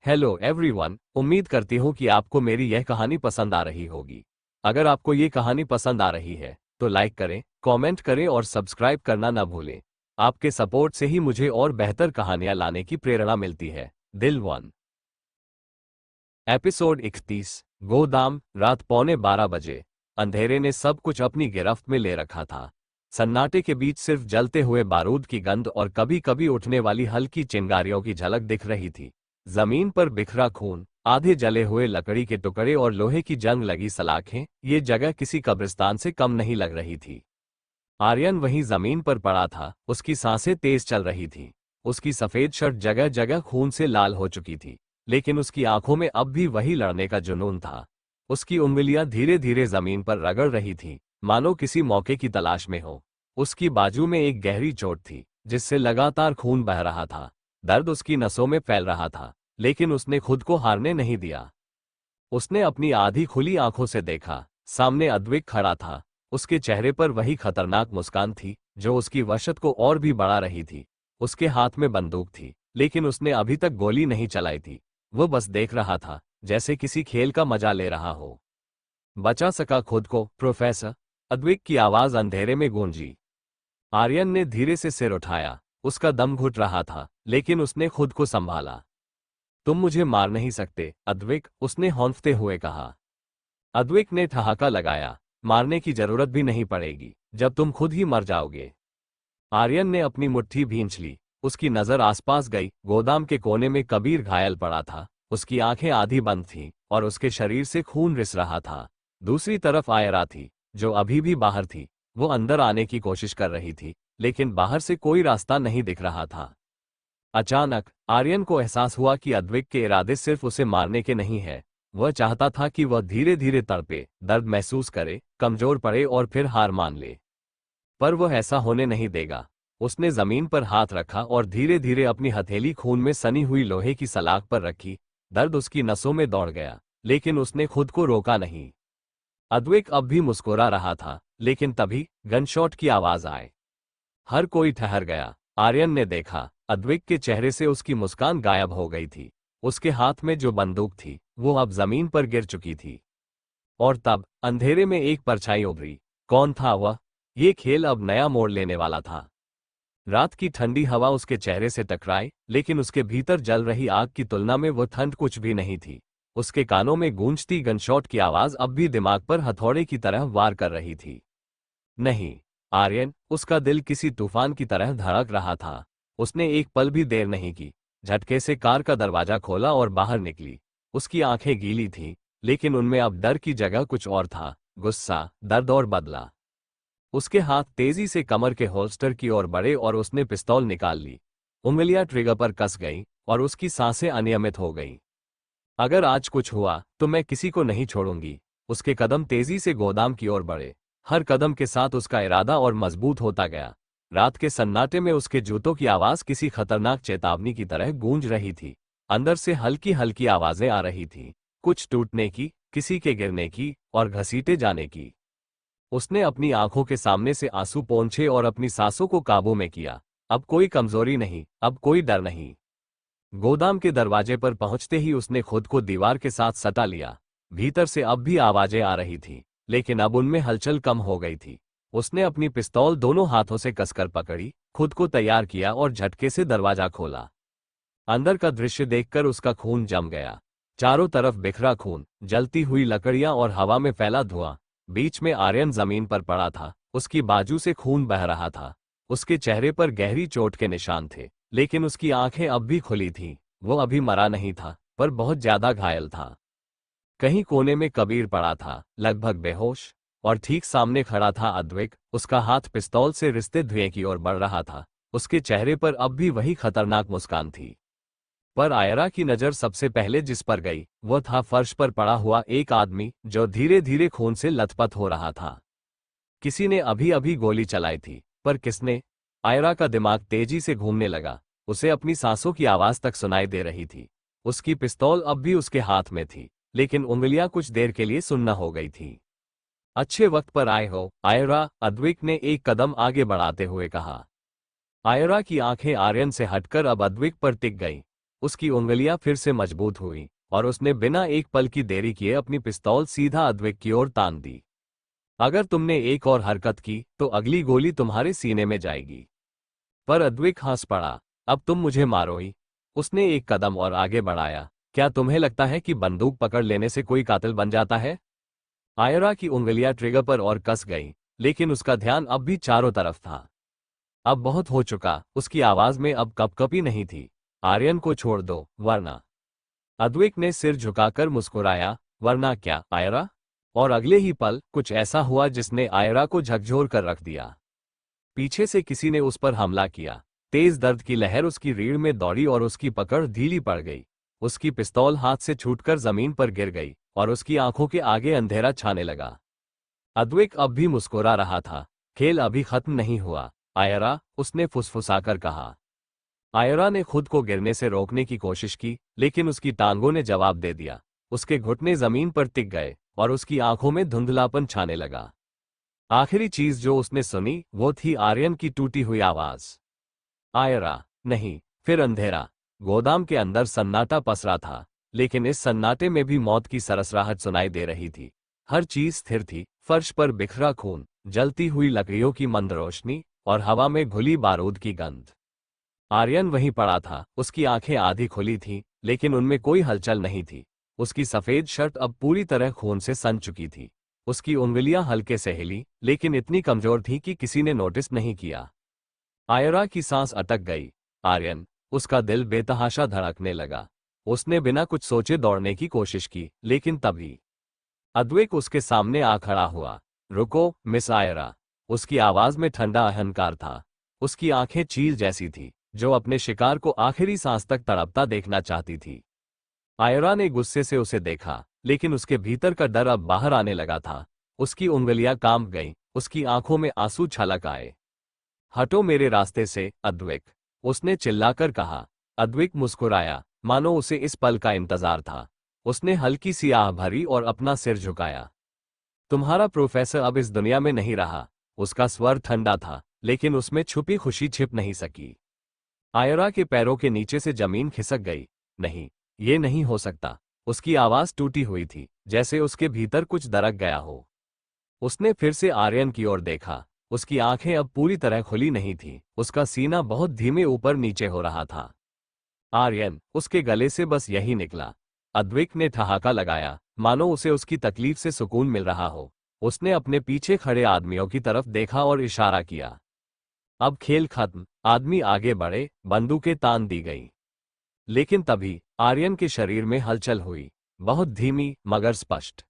Hello everyone, उम्मीद करती हूँ कि आपको मेरी यह कहानी पसंद आ रही होगी। अगर आपको ये कहानी पसंद आ रही है तो लाइक करें, कमेंट करें और सब्सक्राइब करना ना भूलें। आपके सपोर्ट से ही मुझे और बेहतर कहानियां लाने की प्रेरणा मिलती है। दिल वन। एपिसोड 31। गोदाम। रात 11:15 बजे। अंधेरे ने सब कुछ अपनी गिरफ्त में ले रखा था। सन्नाटे के बीच सिर्फ जलते हुए बारूद की गंध और कभी कभी उठने वाली हल्की चिंगारियों की झलक दिख रही थी। जमीन पर बिखरा खून, आधे जले हुए लकड़ी के टुकड़े और लोहे की जंग लगी सलाखें, ये जगह किसी कब्रिस्तान से कम नहीं लग रही थी। आर्यन वहीं जमीन पर पड़ा था, उसकी सांसें तेज चल रही थी। उसकी सफेद शर्ट जगह जगह खून से लाल हो चुकी थी, लेकिन उसकी आंखों में अब भी वही लड़ने का जुनून था। उसकी उंगलियां धीरे धीरे जमीन पर रगड़ रही थी, मानो किसी मौके की तलाश में हो। उसकी बाजू में एक गहरी चोट थी, जिससे लगातार खून बह रहा था। दर्द उसकी नसों में फैल रहा था, लेकिन उसने खुद को हारने नहीं दिया। उसने अपनी आधी खुली आंखों से देखा, सामने अद्विक खड़ा था। उसके चेहरे पर वही खतरनाक मुस्कान थी जो उसकी वहशत को और भी बढ़ा रही थी। उसके हाथ में बंदूक थी, लेकिन उसने अभी तक गोली नहीं चलाई थी। वो बस देख रहा था, जैसे किसी खेल का मजा ले रहा हो। बचा सका खुद को, प्रोफेसर? अद्विक की आवाज अंधेरे में गूंजी। आर्यन ने धीरे से सिर उठाया। उसका दम घुट रहा था, लेकिन उसने खुद को संभाला। तुम मुझे मार नहीं सकते, अद्विक, उसने हौंफते हुए कहा। अद्विक ने ठहाका लगाया। मारने की जरूरत भी नहीं पड़ेगी, जब तुम खुद ही मर जाओगे। आर्यन ने अपनी मुट्ठी भींच ली। उसकी नजर आसपास गई। गोदाम के कोने में कबीर घायल पड़ा था। उसकी आंखें आधी बंद थीं और उसके शरीर से खून रिस रहा था। दूसरी तरफ आयरा थी, जो अभी भी बाहर थी। वो अंदर आने की कोशिश कर रही थी, लेकिन बाहर से कोई रास्ता नहीं दिख रहा था। अचानक आर्यन को एहसास हुआ कि अद्विक के इरादे सिर्फ उसे मारने के नहीं है। वह चाहता था कि वह धीरे धीरे तड़पे, दर्द महसूस करे, कमजोर पड़े और फिर हार मान ले। पर वह ऐसा होने नहीं देगा। उसने जमीन पर हाथ रखा और धीरे धीरे अपनी हथेली खून में सनी हुई लोहे की सलाख पर रखी। दर्द उसकी नसों में दौड़ गया, लेकिन उसने खुद को रोका नहीं। अद्विक अब भी मुस्कुरा रहा था, लेकिन तभी गनशॉट की आवाज आए। हर कोई ठहर गया। आर्यन ने देखा, अद्विक के चेहरे से उसकी मुस्कान गायब हो गई थी। उसके हाथ में जो बंदूक थी वो अब जमीन पर गिर चुकी थी। और तब अंधेरे में एक परछाई उभरी। कौन था वह? ये खेल अब नया मोड़ लेने वाला था। रात की ठंडी हवा उसके चेहरे से टकराई, लेकिन उसके भीतर जल रही आग की तुलना में वो ठंड कुछ भी नहीं थी। उसके कानों में गूंजती गनशॉट की आवाज अब भी दिमाग पर हथौड़े की तरह वार कर रही थी। नहीं, आर्यन, उसका दिल किसी तूफान की तरह धड़क रहा था। उसने एक पल भी देर नहीं की। झटके से कार का दरवाजा खोला और बाहर निकली। उसकी आंखें गीली थीं, लेकिन उनमें अब डर की जगह कुछ और था, गुस्सा, दर्द और बदला। उसके हाथ तेजी से कमर के होल्स्टर की ओर बढ़े और उसने पिस्तौल निकाल ली। उंगलियां ट्रिगर पर कस गईं और उसकी सांसें अनियमित हो गईं। अगर आज कुछ हुआ तो मैं किसी को नहीं छोड़ूंगी। उसके कदम तेजी से गोदाम की ओर बढ़े। हर कदम के साथ उसका इरादा और मजबूत होता गया। रात के सन्नाटे में उसके जूतों की आवाज किसी खतरनाक चेतावनी की तरह गूंज रही थी। अंदर से हल्की हल्की आवाजें आ रही थीं, कुछ टूटने की, किसी के गिरने की और घसीटे जाने की। उसने अपनी आंखों के सामने से आंसू पोंछे और अपनी सांसों को काबू में किया। अब कोई कमजोरी नहीं, अब कोई डर नहीं। गोदाम के दरवाजे पर पहुंचते ही उसने खुद को दीवार के साथ सटा लिया। भीतर से अब भी आवाजें आ रही थीं, लेकिन अब उनमें हलचल कम हो गई थी। उसने अपनी पिस्तौल दोनों हाथों से कसकर पकड़ी, खुद को तैयार किया और झटके से दरवाजा खोला। अंदर का दृश्य देखकर उसका खून जम गया। चारों तरफ बिखरा खून, जलती हुई लकड़ियां और हवा में फैला धुआं। बीच में आर्यन जमीन पर पड़ा था, उसकी बाजू से खून बह रहा था। उसके चेहरे पर गहरी चोट के निशान थे, लेकिन उसकी आंखें अब भी खुली थीं। वो अभी मरा नहीं था, पर बहुत ज्यादा घायल था। कहीं कोने में कबीर पड़ा था, लगभग बेहोश। और ठीक सामने खड़ा था अद्विक। उसका हाथ पिस्तौल से रिश्ते धुएं की ओर बढ़ रहा था। उसके चेहरे पर अब भी वही खतरनाक मुस्कान थी। पर आयरा की नजर सबसे पहले जिस पर गई वह था फर्श पर पड़ा हुआ एक आदमी, जो धीरे धीरे खून से लथपथ हो रहा था। किसी ने अभी अभी गोली चलाई थी, पर किसने? आयरा का दिमाग तेजी से घूमने लगा। उसे अपनी सांसों की आवाज तक सुनाई दे रही थी। उसकी पिस्तौल अब भी उसके हाथ में थी, लेकिन उंगलियां कुछ देर के लिए सुन्न हो गई थीं। अच्छे वक्त पर आए हो, आयरा, अद्विक ने एक कदम आगे बढ़ाते हुए कहा। आयरा की आंखें आर्यन से हटकर अब अद्विक पर टिक गईं। उसकी उंगलियां फिर से मजबूत हुई और उसने बिना एक पल की देरी किए अपनी पिस्तौल सीधा अद्विक की ओर तान दी। अगर तुमने एक और हरकत की तो अगली गोली तुम्हारे सीने में जाएगी। पर अद्विक हंस पड़ा। अब तुम मुझे मारो ही। उसने एक कदम और आगे बढ़ाया। क्या तुम्हें लगता है कि बंदूक पकड़ लेने से कोई कातिल बन जाता है? आयरा की उंगलियां ट्रिगर पर और कस गईं, लेकिन उसका ध्यान अब भी चारों तरफ था। अब बहुत हो चुका, उसकी आवाज में अब कपकपी नहीं थी। आर्यन को छोड़ दो, वरना। अद्विक ने सिर झुकाकर मुस्कुराया। वरना क्या, आयरा? और अगले ही पल कुछ ऐसा हुआ जिसने आयरा को झकझोर कर रख दिया। पीछे से किसी ने उस पर हमला किया। तेज दर्द की लहर उसकी रीढ़ में दौड़ी और उसकी पकड़ ढीली पड़ गई। उसकी पिस्तौल हाथ से छूटकर जमीन पर गिर गई और उसकी आंखों के आगे अंधेरा छाने लगा। अद्विक अब भी मुस्कुरा रहा था। खेल अभी खत्म नहीं हुआ, आयरा, उसने फुसफुसाकर कहा। आयरा ने खुद को गिरने से रोकने की कोशिश की, लेकिन उसकी टांगों ने जवाब दे दिया। उसके घुटने जमीन पर टिक गए और उसकी आंखों में धुंधलापन छाने लगा। आखिरी चीज जो उसने सुनी वो थी आर्यन की टूटी हुई आवाज। आयरा, नहीं। फिर अंधेरा। गोदाम के अंदर सन्नाटा पसरा था, लेकिन इस सन्नाटे में भी मौत की सरसराहट सुनाई दे रही थी। हर चीज स्थिर थी। फर्श पर बिखरा खून, जलती हुई लकड़ियों की मंद रोशनी और हवा में घुली बारूद की गंध। आर्यन वहीं पड़ा था। उसकी आंखें आधी खुली थीं, लेकिन उनमें कोई हलचल नहीं थी। उसकी सफेद शर्ट अब पूरी तरह खून से सन चुकी थी। उसकी उंगलियां हल्के से हिली, लेकिन इतनी कमजोर थीं कि किसी ने नोटिस नहीं किया। आयरा की सांस अटक गई। आर्यन। उसका दिल बेतहाशा धड़कने लगा। उसने बिना कुछ सोचे दौड़ने की कोशिश की, लेकिन तभी अद्वैक उसके सामने आ खड़ा हुआ। रुको, मिस आयरा। उसकी आवाज में ठंडा अहंकार था। उसकी आंखें चील जैसी थी, जो अपने शिकार को आखिरी सांस तक तड़पता देखना चाहती थी। आयरा ने गुस्से से उसे देखा, लेकिन उसके भीतर का डर अब बाहर आने लगा था। उसकी उंगलियां कांप गईं, उसकी आंखों में आंसू छलक आए। हटो मेरे रास्ते से, अद्विक, उसने चिल्लाकर कहा। अद्विक मुस्कुराया, मानो उसे इस पल का इंतजार था। उसने हल्की सी आह भरी और अपना सिर झुकाया। तुम्हारा प्रोफेसर अब इस दुनिया में नहीं रहा। उसका स्वर ठंडा था, लेकिन उसमें छुपी खुशी छिप नहीं सकी। आयरा के पैरों के नीचे से जमीन खिसक गई। नहीं, ये नहीं हो सकता। उसकी आवाज टूटी हुई थी, जैसे उसके भीतर कुछ दरक गया हो। उसने फिर से आर्यन की ओर देखा। उसकी आंखें अब पूरी तरह खुली नहीं थीं, उसका सीना बहुत धीमे ऊपर नीचे हो रहा था। आर्यन, उसके गले से बस यही निकला। अद्विक ने ठहाका लगाया, मानो उसे उसकी तकलीफ से सुकून मिल रहा हो। उसने अपने पीछे खड़े आदमियों की तरफ देखा और इशारा किया। अब खेल खत्म। आदमी आगे बढ़े, बंदूकें तान दी गई। लेकिन तभी आर्यन के शरीर में हलचल हुई, बहुत धीमी मगर स्पष्ट।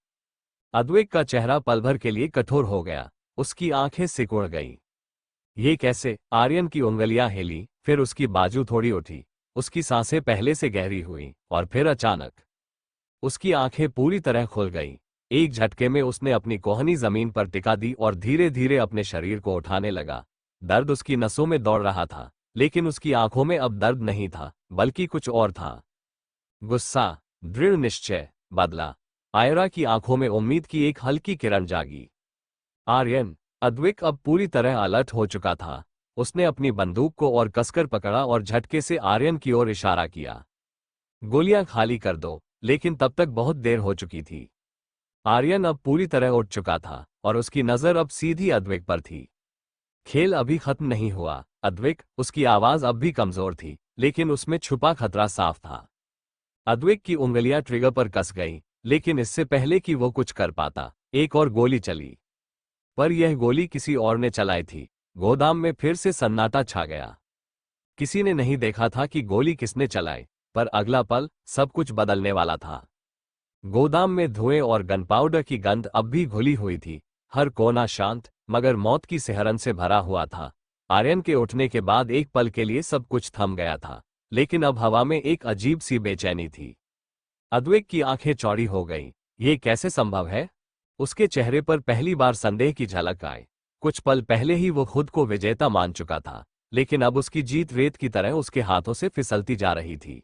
अद्वैक का चेहरा पलभर के लिए कठोर हो गया। उसकी आंखें सिकुड़ गईं। ये कैसे? आर्यन की उंगलियां हिली, फिर उसकी बाजू थोड़ी उठी। उसकी सांसें पहले से गहरी हुईं, और फिर अचानक उसकी आंखें पूरी तरह खुल गईं। एक झटके में उसने अपनी कोहनी जमीन पर टिका दी और धीरे धीरे अपने शरीर को उठाने लगा। दर्द उसकी नसों में दौड़ रहा था, लेकिन उसकी आंखों में अब दर्द नहीं था, बल्कि कुछ और था। गुस्सा, दृढ़ निश्चय, बदला। आयरा की आंखों में उम्मीद की एक हल्की किरण जागी। आर्यन। अद्विक अब पूरी तरह अलर्ट हो चुका था। उसने अपनी बंदूक को और कसकर पकड़ा और झटके से आर्यन की ओर इशारा किया। गोलियां खाली कर दो, लेकिन तब तक बहुत देर हो चुकी थी। आर्यन अब पूरी तरह उठ चुका था और उसकी नजर अब सीधी अद्विक पर थी। खेल अभी खत्म नहीं हुआ, अद्विक, उसकी आवाज अब भी कमजोर थी, लेकिन उसमें छुपा खतरा साफ था। अद्विक की उंगलियां ट्रिगर पर कस गईं, लेकिन इससे पहले कि वो कुछ कर पाता, एक और गोली चली। पर यह गोली किसी और ने चलाई थी। गोदाम में फिर से सन्नाटा छा गया। किसी ने नहीं देखा था कि गोली किसने चलाई, पर अगला पल सब कुछ बदलने वाला था। गोदाम में धुएं और गनपाउडर की गंध अब भी घुली हुई थी। हर कोना शांत, मगर मौत की सिहरन से भरा हुआ था। आर्यन के उठने के बाद एक पल के लिए सब कुछ थम गया था, लेकिन अब हवा में एक अजीब सी बेचैनी थी। अद्वैक की आंखें चौड़ी हो गईं। ये कैसे संभव है? उसके चेहरे पर पहली बार संदेह की झलक आई। कुछ पल पहले ही वो खुद को विजेता मान चुका था, लेकिन अब उसकी जीत रेत की तरह उसके हाथों से फिसलती जा रही थी।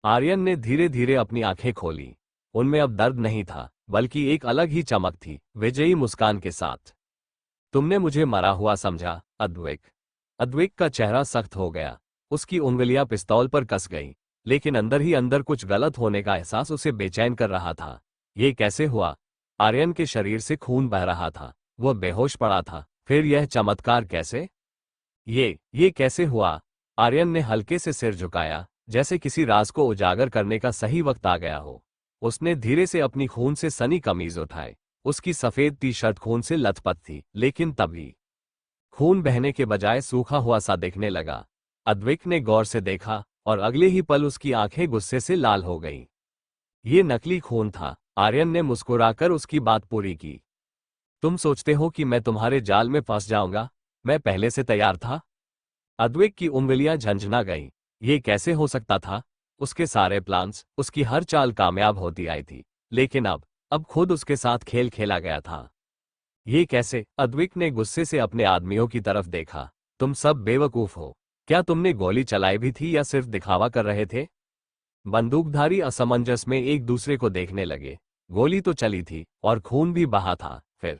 आर्यन ने धीरे धीरे अपनी आंखें खोली। उनमें अब दर्द नहीं था, बल्कि एक अलग ही चमक थी, विजयी मुस्कान के साथ। तुमने मुझे मरा हुआ समझा, अद्वैक? अद्वैक का चेहरा सख्त हो गया। उसकी उंगलियां पिस्तौल पर कस गईं, लेकिन अंदर ही अंदर कुछ गलत होने का एहसास उसे बेचैन कर रहा था। ये कैसे हुआ? आर्यन के शरीर से खून बह रहा था, वह बेहोश पड़ा था। फिर यह चमत्कार कैसे? ये कैसे हुआ? आर्यन ने हल्के से सिर झुकाया, जैसे किसी राज को उजागर करने का सही वक्त आ गया हो। उसने धीरे से अपनी खून से सनी कमीज उठाई। उसकी सफेद टी शर्ट खून से लथपथ थी, लेकिन तभी खून बहने के बजाय सूखा हुआ सा दिखने लगा। अद्विक ने गौर से देखा और अगले ही पल उसकी आंखें गुस्से से लाल हो गईं। ये नकली खून था। आर्यन ने मुस्कुराकर उसकी बात पूरी की। तुम सोचते हो कि मैं तुम्हारे जाल में फंस जाऊंगा? मैं पहले से तैयार था। अद्विक की उंगलियां झंझना गईं। ये कैसे हो सकता था? उसके सारे प्लान्स, उसकी हर चाल कामयाब होती आई थी, लेकिन अब खुद उसके साथ खेल खेला गया था। ये कैसे? अद्विक ने गुस्से से अपने आदमियों की तरफ देखा। तुम सब बेवकूफ हो। क्या तुमने गोली चलाई भी थी या सिर्फ दिखावा कर रहे थे? बंदूकधारी असमंजस में एक दूसरे को देखने लगे। गोली तो चली थी और खून भी बहा था। फिर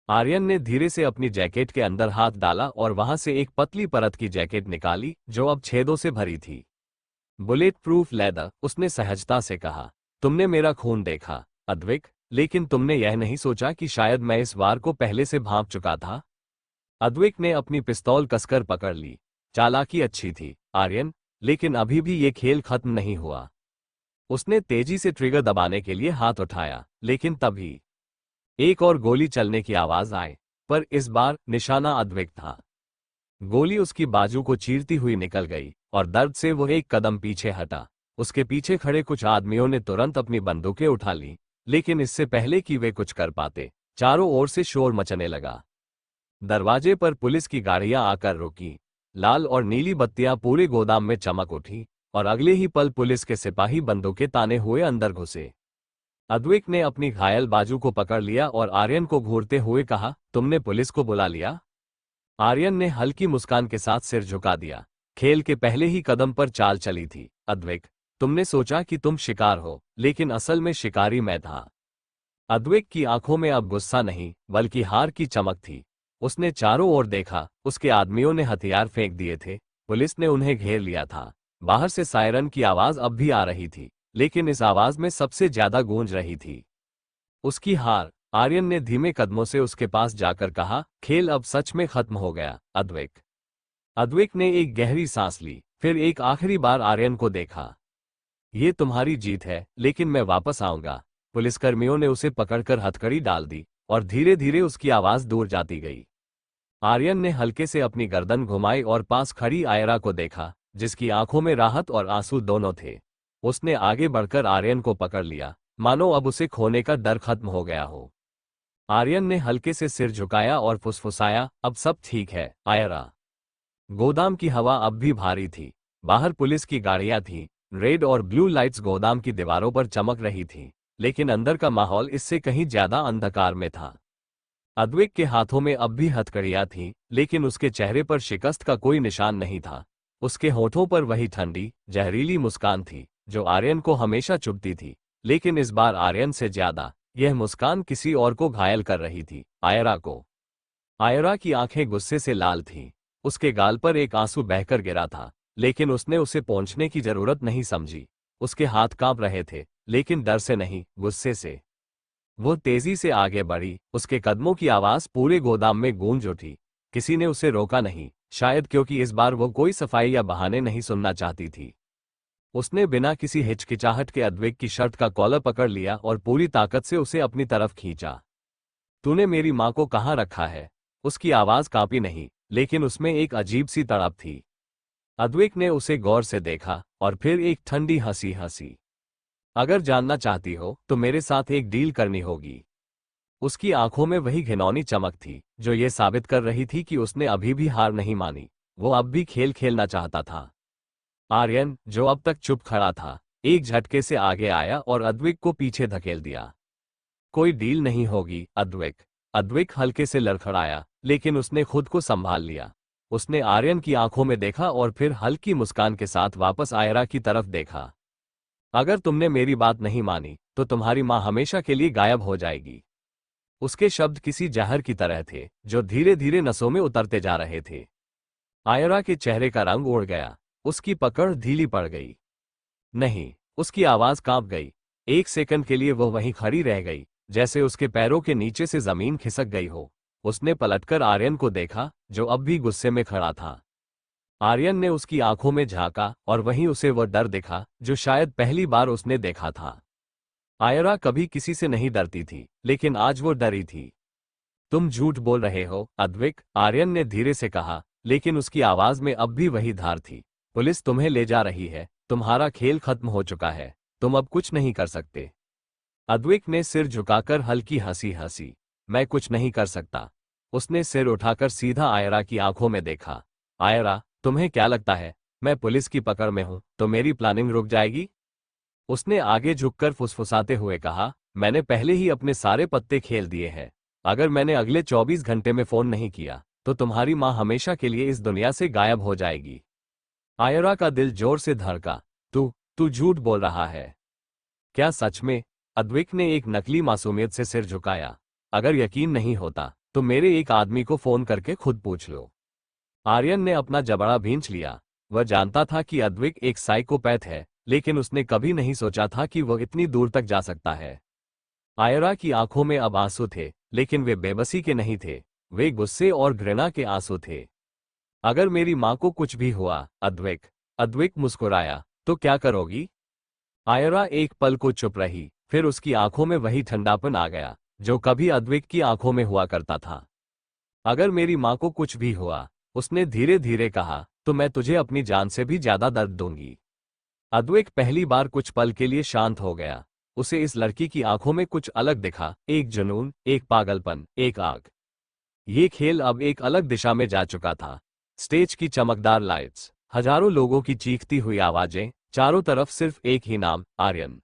आर्यन ने धीरे से अपनी जैकेट के अंदर हाथ डाला और वहां से एक पतली परत की जैकेट निकाली जो अब छेदों से भरी थी। बुलेट प्रूफ लेदर, उसने सहजता से कहा। तुमने मेरा खून देखा, अद्विक, लेकिन तुमने यह नहीं सोचा कि शायद मैं इस वार को पहले से भांप चुका था? अद्विक ने अपनी पिस्तौल कसकर पकड़ ली। चालाकी अच्छी थी, आर्यन, लेकिन अभी भी ये खेल खत्म नहीं हुआ। उसने तेजी से ट्रिगर दबाने के लिए हाथ उठाया, लेकिन तभी एक और गोली चलने की आवाज आई। पर इस बार निशाना अद्विक था। गोली उसकी बाजू को चीरती हुई निकल गई और दर्द से वो एक कदम पीछे हटा। उसके पीछे खड़े कुछ आदमियों ने तुरंत अपनी बंदूकें उठा ली, लेकिन इससे पहले कि वे कुछ कर पाते, चारों ओर से शोर मचने लगा। दरवाजे पर पुलिस की गाड़ियां आकर रुकी। लाल और नीली बत्तियां पूरे गोदाम में चमक उठी और अगले ही पल पुलिस के सिपाही बंदूकें ताने हुए अंदर घुसे। अद्विक ने अपनी घायल बाजू को पकड़ लिया और आर्यन को घूरते हुए कहा, तुमने पुलिस को बुला लिया? आर्यन ने हल्की मुस्कान के साथ सिर झुका दिया। खेल के पहले ही कदम पर चाल चली थी। अद्विक, तुमने सोचा कि तुम शिकार हो, लेकिन असल में शिकारी मैं था। अद्विक की आंखों में अब गुस्सा नहीं, बल्कि हार की चमक थी। उसने चारों ओर देखा। उसके आदमियों ने हथियार फेंक दिए थे। पुलिस ने उन्हें घेर लिया था। बाहर से सायरन की आवाज अब भी आ रही थी, लेकिन इस आवाज में सबसे ज्यादा गूंज रही थी उसकी हार। आर्यन ने धीमे कदमों से उसके पास जाकर कहा, खेल अब सच में खत्म हो गया, अद्विक। अद्विक ने एक गहरी सांस ली, फिर एक आखिरी बार आर्यन को देखा। ये तुम्हारी जीत है, लेकिन मैं वापस आऊंगा। पुलिसकर्मियों ने उसे पकड़कर हथकड़ी डाल दी और धीरे धीरे उसकी आवाज दूर जाती गई। आर्यन ने हल्के से अपनी गर्दन घुमाई और पास खड़ी आयरा को देखा, जिसकी आंखों में राहत और आंसू दोनों थे। उसने आगे बढ़कर आर्यन को पकड़ लिया, मानो अब उसे खोने का डर खत्म हो गया हो। आर्यन ने हल्के से सिर झुकाया और फुसफुसाया, अब सब ठीक है, आयरा। गोदाम की हवा अब भी भारी थी। बाहर पुलिस की गाड़ियां थीं। रेड और ब्लू लाइट्स गोदाम की दीवारों पर चमक रही थीं, लेकिन अंदर का माहौल इससे कहीं ज्यादा अंधकार में था। अद्विक के हाथों में अब भी हथकड़ियां थीं, लेकिन उसके चेहरे पर शिकस्त का कोई निशान नहीं था। उसके होठों पर वही ठंडी, जहरीली मुस्कान थी जो आर्यन को हमेशा चुभती थी, लेकिन इस बार आर्यन से ज्यादा यह मुस्कान किसी और को घायल कर रही थी, आयरा को। आयरा की आंखें गुस्से से लाल थीं। उसके गाल पर एक आंसू बहकर गिरा था, लेकिन उसने उसे पोंछने की जरूरत नहीं समझी। उसके हाथ कांप रहे थे, लेकिन डर से नहीं, गुस्से से। वो तेजी से आगे बढ़ी। उसके कदमों की आवाज पूरे गोदाम में गूंज उठी। किसी ने उसे रोका नहीं, शायद क्योंकि इस बार वो कोई सफाई या बहाने नहीं सुनना चाहती थी। उसने बिना किसी हिचकिचाहट के अद्विक की शर्ट का कॉलर पकड़ लिया और पूरी ताकत से उसे अपनी तरफ खींचा। तूने मेरी मां को कहाँ रखा है? उसकी आवाज कांपी नहीं, लेकिन उसमें एक अजीब सी तड़प थी। अद्विक ने उसे गौर से देखा और फिर एक ठंडी हंसी हंसी। अगर जानना चाहती हो तो मेरे साथ एक डील करनी होगी। उसकी आंखों में वही घिनौनी चमक थी जो ये साबित कर रही थी कि उसने अभी भी हार नहीं मानी। वो अब भी खेल खेलना चाहता था। आर्यन, जो अब तक चुप खड़ा था, एक झटके से आगे आया और अद्विक को पीछे धकेल दिया। कोई डील नहीं होगी, अद्विक। अद्विक हल्के से लड़खड़ाया, लेकिन उसने खुद को संभाल लिया। उसने आर्यन की आंखों में देखा और फिर हल्की मुस्कान के साथ वापस आयरा की तरफ देखा। अगर तुमने मेरी बात नहीं मानी तो तुम्हारी मां हमेशा के लिए गायब हो जाएगी। उसके शब्द किसी जहर की तरह थे जो धीरे धीरे नसों में उतरते जा रहे थे। आयरा के चेहरे का रंग उड़ गया। उसकी पकड़ ढीली पड़ गई। नहीं। उसकी आवाज कांप गई। एक सेकंड के लिए वो वहीं खड़ी रह गई, जैसे उसके पैरों के नीचे से जमीन खिसक गई हो। उसने पलटकर आर्यन को देखा, जो अब भी गुस्से में खड़ा था। आर्यन ने उसकी आंखों में झांका और वहीं उसे वह डर दिखा जो शायद पहली बार उसने देखा था। आयरा कभी किसी से नहीं डरती थी, लेकिन आज वो डरी थी। तुम झूठ बोल रहे हो, अद्विक, आर्यन ने धीरे से कहा, लेकिन उसकी आवाज में अब भी वही धार थी। पुलिस तुम्हें ले जा रही है, तुम्हारा खेल खत्म हो चुका है, तुम अब कुछ नहीं कर सकते। अद्विक ने सिर झुकाकर हल्की हंसी हंसी। मैं कुछ नहीं कर सकता। उसने सिर उठाकर सीधा आयरा की आंखों में देखा। आयरा, तुम्हें क्या लगता है, मैं पुलिस की पकड़ में हूं तो मेरी प्लानिंग रुक जाएगी? उसने आगे झुककर फुसफुसाते हुए कहा, मैंने पहले ही अपने सारे पत्ते खेल दिए हैं। अगर मैंने अगले 24 घंटे में फोन नहीं किया तो तुम्हारी मां हमेशा के लिए इस दुनिया से गायब हो जाएगी। आयरा का दिल जोर से धड़का। तू झूठ बोल रहा है? क्या सच में? अद्विक ने एक नकली मासूमियत से सिर झुकाया। अगर यकीन नहीं होता तो मेरे एक आदमी को फोन करके खुद पूछ लो। आर्यन ने अपना जबड़ा भींच लिया। वह जानता था कि अद्विक एक साइकोपैथ है, लेकिन उसने कभी नहीं सोचा था कि वह इतनी दूर तक जा सकता है। आयरा की आंखों में अब आंसू थे, लेकिन वे बेबसी के नहीं थे, वे गुस्से और घृणा के आंसू थे। अगर मेरी मां को कुछ भी हुआ, अद्विक मुस्कुराया, तो क्या करोगी? आयरा एक पल को चुप रही, फिर उसकी आंखों में वही ठंडापन आ गया जो कभी अद्विक की आंखों में हुआ करता था। अगर मेरी मां को कुछ भी हुआ, उसने धीरे धीरे कहा, तो मैं तुझे अपनी जान से भी ज्यादा दर्द दूंगी। अद्विक पहली बार कुछ पल के लिए शांत हो गया। उसे इस लड़की की आंखों में कुछ अलग दिखा, एक जुनून, एक पागलपन, एक आग। ये खेल अब एक अलग दिशा में जा चुका था। स्टेज की चमकदार लाइट्स, हजारों लोगों की चीखती हुई आवाजें, चारों तरफ सिर्फ एक ही नाम, आर्यन।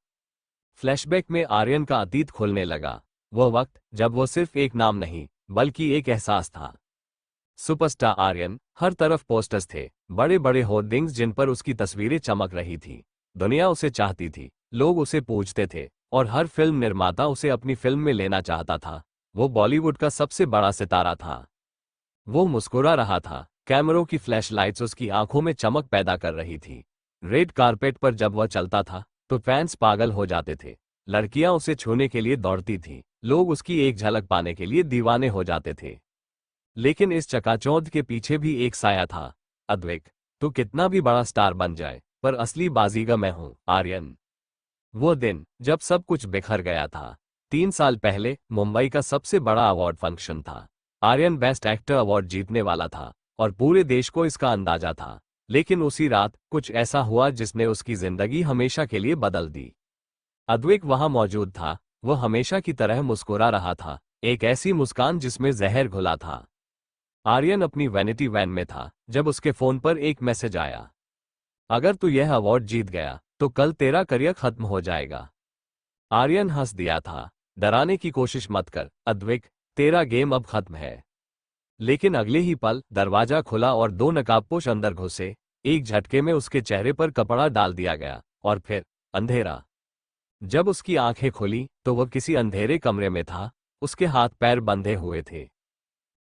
फ्लैशबैक में आर्यन का अतीत खुलने लगा। वह वक्त जब वह सिर्फ एक नाम नहीं, बल्कि एक एहसास था। सुपरस्टार आर्यन। हर तरफ पोस्टर्स थे, बड़े बड़े होर्डिंग्स जिन पर उसकी तस्वीरें चमक रही थी। दुनिया उसे चाहती थी, लोग उसे पूछते थे, और हर फिल्म निर्माता उसे अपनी फिल्म में लेना चाहता था। वो बॉलीवुड का सबसे बड़ा सितारा था। वो मुस्कुरा रहा था, कैमरों की फ्लैशलाइट्स उसकी आंखों में चमक पैदा कर रही थी। रेड कारपेट पर जब वह चलता था तो फैंस पागल हो जाते थे। लड़कियां उसे छूने के लिए दौड़ती थीं, लोग उसकी एक झलक पाने के लिए दीवाने हो जाते थे। लेकिन इस चकाचौंध के पीछे भी एक साया था। अद्विक, तू कितना भी बड़ा स्टार बन जाए, पर असली बाजीगर मैं हूं, आर्यन। वो दिन जब सब कुछ बिखर गया था। 3 साल पहले मुंबई का सबसे बड़ा अवार्ड फंक्शन था। आर्यन बेस्ट एक्टर अवार्ड जीतने वाला था और पूरे देश को इसका अंदाजा था। लेकिन उसी रात कुछ ऐसा हुआ जिसने उसकी जिंदगी हमेशा के लिए बदल दी। अद्विक वहां मौजूद था। वह हमेशा की तरह मुस्कुरा रहा था, एक ऐसी मुस्कान जिसमें जहर घुला था। आर्यन अपनी वैनिटी वैन में था जब उसके फोन पर एक मैसेज आया। अगर तू यह अवार्ड जीत गया तो कल तेरा करियर खत्म हो जाएगा। आर्यन हंस दिया था। डराने की कोशिश मत कर, अद्विक, तेरा गेम अब खत्म है। लेकिन अगले ही पल दरवाजा खुला और 2 नकाबपोश अंदर घुसे। एक झटके में उसके चेहरे पर कपड़ा डाल दिया गया, और फिर अंधेरा। जब उसकी आंखें खुली तो वह किसी अंधेरे कमरे में था। उसके हाथ पैर बंधे हुए थे।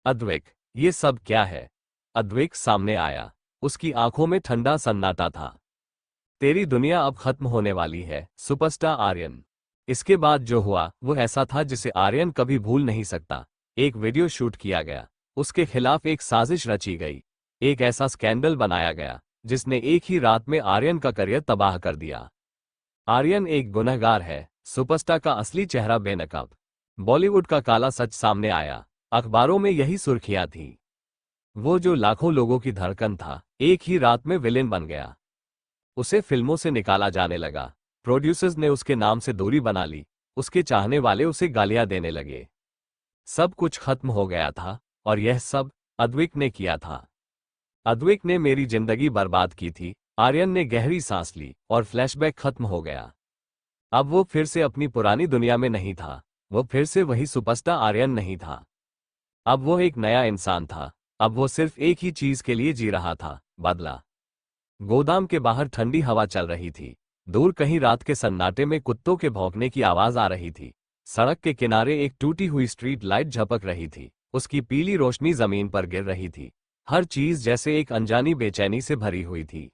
अद्विक, ये सब क्या है? अद्विक सामने आया। उसकी आंखों में ठंडा सन्नाटा था। तेरी दुनिया अब खत्म होने वाली है, सुपरस्टार आर्यन। इसके बाद जो हुआ वो ऐसा था जिसे आर्यन कभी भूल नहीं सकता। एक वीडियो शूट किया गया, उसके खिलाफ एक साजिश रची गई, एक ऐसा स्कैंडल बनाया गया जिसने एक ही रात में आर्यन का करियर तबाह कर दिया। आर्यन एक गुनहगार है, सुपरस्टार का असली चेहरा बेनकाब। बॉलीवुड का काला सच सामने आया। अखबारों में यही सुर्खियां थी। वो जो लाखों लोगों की धड़कन था, एक ही रात में विलेन बन गया। उसे फिल्मों से निकाला जाने लगा। प्रोड्यूसर्स ने उसके नाम से दूरी बना ली। उसके चाहने वाले उसे गालियां देने लगे। सब कुछ खत्म हो गया था, और यह सब अद्विक ने किया था। अद्विक ने मेरी जिंदगी बर्बाद की थी। आर्यन ने गहरी सांस ली और फ्लैशबैक खत्म हो गया। अब वो फिर से अपनी पुरानी दुनिया में नहीं था। वो फिर से वही सुपरस्टार आर्यन नहीं था। अब वो एक नया इंसान था। अब वो सिर्फ एक ही चीज के लिए जी रहा था, बदला। गोदाम के बाहर ठंडी हवा चल रही थी। दूर कहीं रात के सन्नाटे में कुत्तों के भौंकने की आवाज आ रही थी। सड़क के किनारे एक टूटी हुई स्ट्रीट लाइट झपक रही थी। उसकी पीली रोशनी जमीन पर गिर रही थी। हर चीज जैसे एक अनजानी बेचैनी से भरी हुई थी।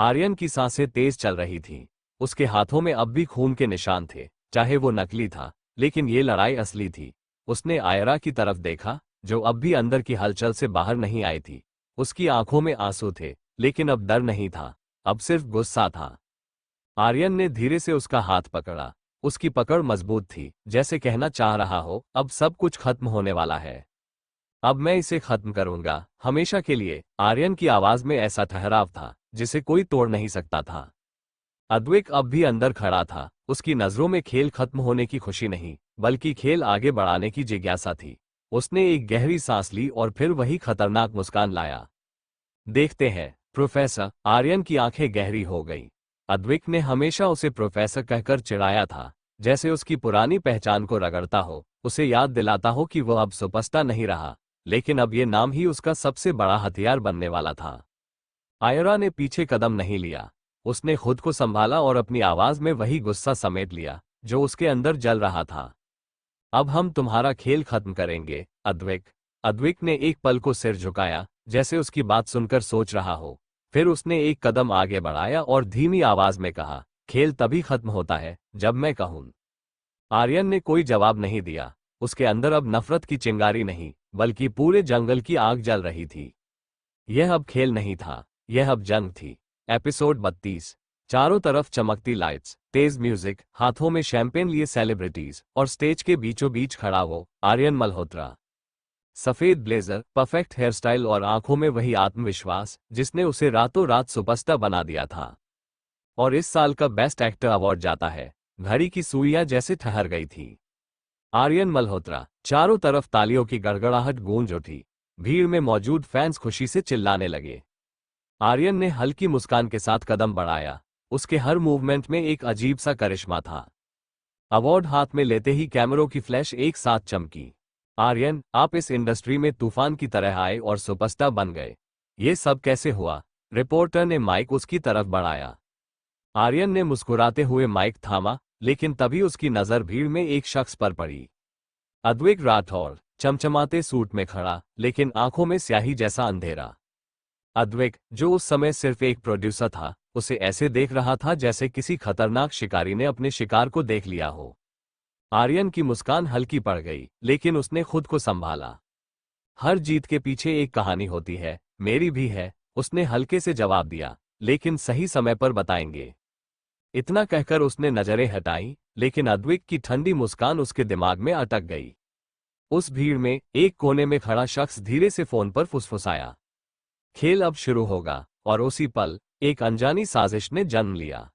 आर्यन की सांसें तेज चल रही थीं। उसके हाथों में अब भी खून के निशान थे, चाहे वो नकली था, लेकिन ये लड़ाई असली थी। उसने आयरा की तरफ देखा, जो अब भी अंदर की हलचल से बाहर नहीं आई थी। उसकी आंखों में आंसू थे, लेकिन अब डर नहीं था, अब सिर्फ गुस्सा था। आर्यन ने धीरे से उसका हाथ पकड़ा। उसकी पकड़ मजबूत थी, जैसे कहना चाह रहा हो, अब सब कुछ खत्म होने वाला है। अब मैं इसे खत्म करूंगा, हमेशा के लिए। आर्यन की आवाज में ऐसा ठहराव था जिसे कोई तोड़ नहीं सकता था। अद्वैक अब भी अंदर खड़ा था। उसकी नजरों में खेल खत्म होने की खुशी नहीं, बल्कि खेल आगे बढ़ाने की जिज्ञासा थी। उसने एक गहरी सांस ली और फिर वही खतरनाक मुस्कान लाया। देखते हैं, प्रोफेसर। आर्यन की आंखें गहरी हो गईं। अद्वैक ने हमेशा उसे प्रोफेसर कहकर चिढ़ाया था, जैसे उसकी पुरानी पहचान को रगड़ता हो, उसे याद दिलाता हो कि वह अब सुपरस्टार नहीं रहा। लेकिन अब यह नाम ही उसका सबसे बड़ा हथियार बनने वाला था। आयरा ने पीछे कदम नहीं लिया। उसने खुद को संभाला और अपनी आवाज में वही गुस्सा समेट लिया जो उसके अंदर जल रहा था। अब हम तुम्हारा खेल खत्म करेंगे, अद्वैक। अद्वैक ने एक पल को सिर झुकाया, जैसे उसकी बात सुनकर सोच रहा हो। फिर उसने एक कदम आगे बढ़ाया और धीमी आवाज में कहा, खेल तभी खत्म होता है जब मैं कहूं। आर्यन ने कोई जवाब नहीं दिया। उसके अंदर अब नफरत की चिंगारी नहीं, बल्कि पूरे जंगल की आग जल रही थी। यह अब खेल नहीं था, यह अब जंग थी। एपिसोड 32। चारों तरफ चमकती लाइट्स, तेज म्यूजिक, हाथों में शैंपेन लिए सेलिब्रिटीज, और स्टेज के बीचों बीच खड़ा वो आर्यन मल्होत्रा। सफेद ब्लेजर, परफेक्ट हेयरस्टाइल और आंखों में वही आत्मविश्वास जिसने उसे रातों रात सुपरस्टार बना दिया था। और इस साल का बेस्ट एक्टर अवार्ड जाता है। घड़ी की सुइयां जैसे ठहर गई थी। आर्यन मल्होत्रा। चारों तरफ तालियों की गड़गड़ाहट गूंज उठी। भीड़ में मौजूद फैंस खुशी से चिल्लाने लगे। आर्यन ने हल्की मुस्कान के साथ कदम बढ़ाया। उसके हर मूवमेंट में एक अजीब सा करिश्मा था। अवार्ड हाथ में लेते ही कैमरों की फ्लैश एक साथ चमकी। आर्यन, आप इस इंडस्ट्री में तूफान की तरह आए और सुपरस्टार बन गए। ये सब कैसे हुआ? रिपोर्टर ने माइक उसकी तरफ बढ़ाया। आर्यन ने मुस्कुराते हुए माइक थामा, लेकिन तभी उसकी नजर भीड़ में एक शख्स पर पड़ी। अद्वैक राठौर, चमचमाते सूट में खड़ा, लेकिन आंखों में स्याही जैसा अंधेरा। अद्वैक, जो उस समय सिर्फ एक प्रोड्यूसर था, उसे ऐसे देख रहा था जैसे किसी खतरनाक शिकारी ने अपने शिकार को देख लिया हो। आर्यन की मुस्कान हल्की पड़ गई, लेकिन उसने खुद को संभाला। हर जीत के पीछे एक कहानी होती है, मेरी भी है, उसने हल्के से जवाब दिया, लेकिन सही समय पर बताएंगे। इतना कहकर उसने नजरें हटाई, लेकिन अद्वैक की ठंडी मुस्कान उसके दिमाग में अटक गई। उस भीड़ में एक कोने में खड़ा शख्स धीरे से फोन पर फुसफुसाया, खेल अब शुरू होगा। और उसी पल एक अनजानी साजिश ने जन्म लिया।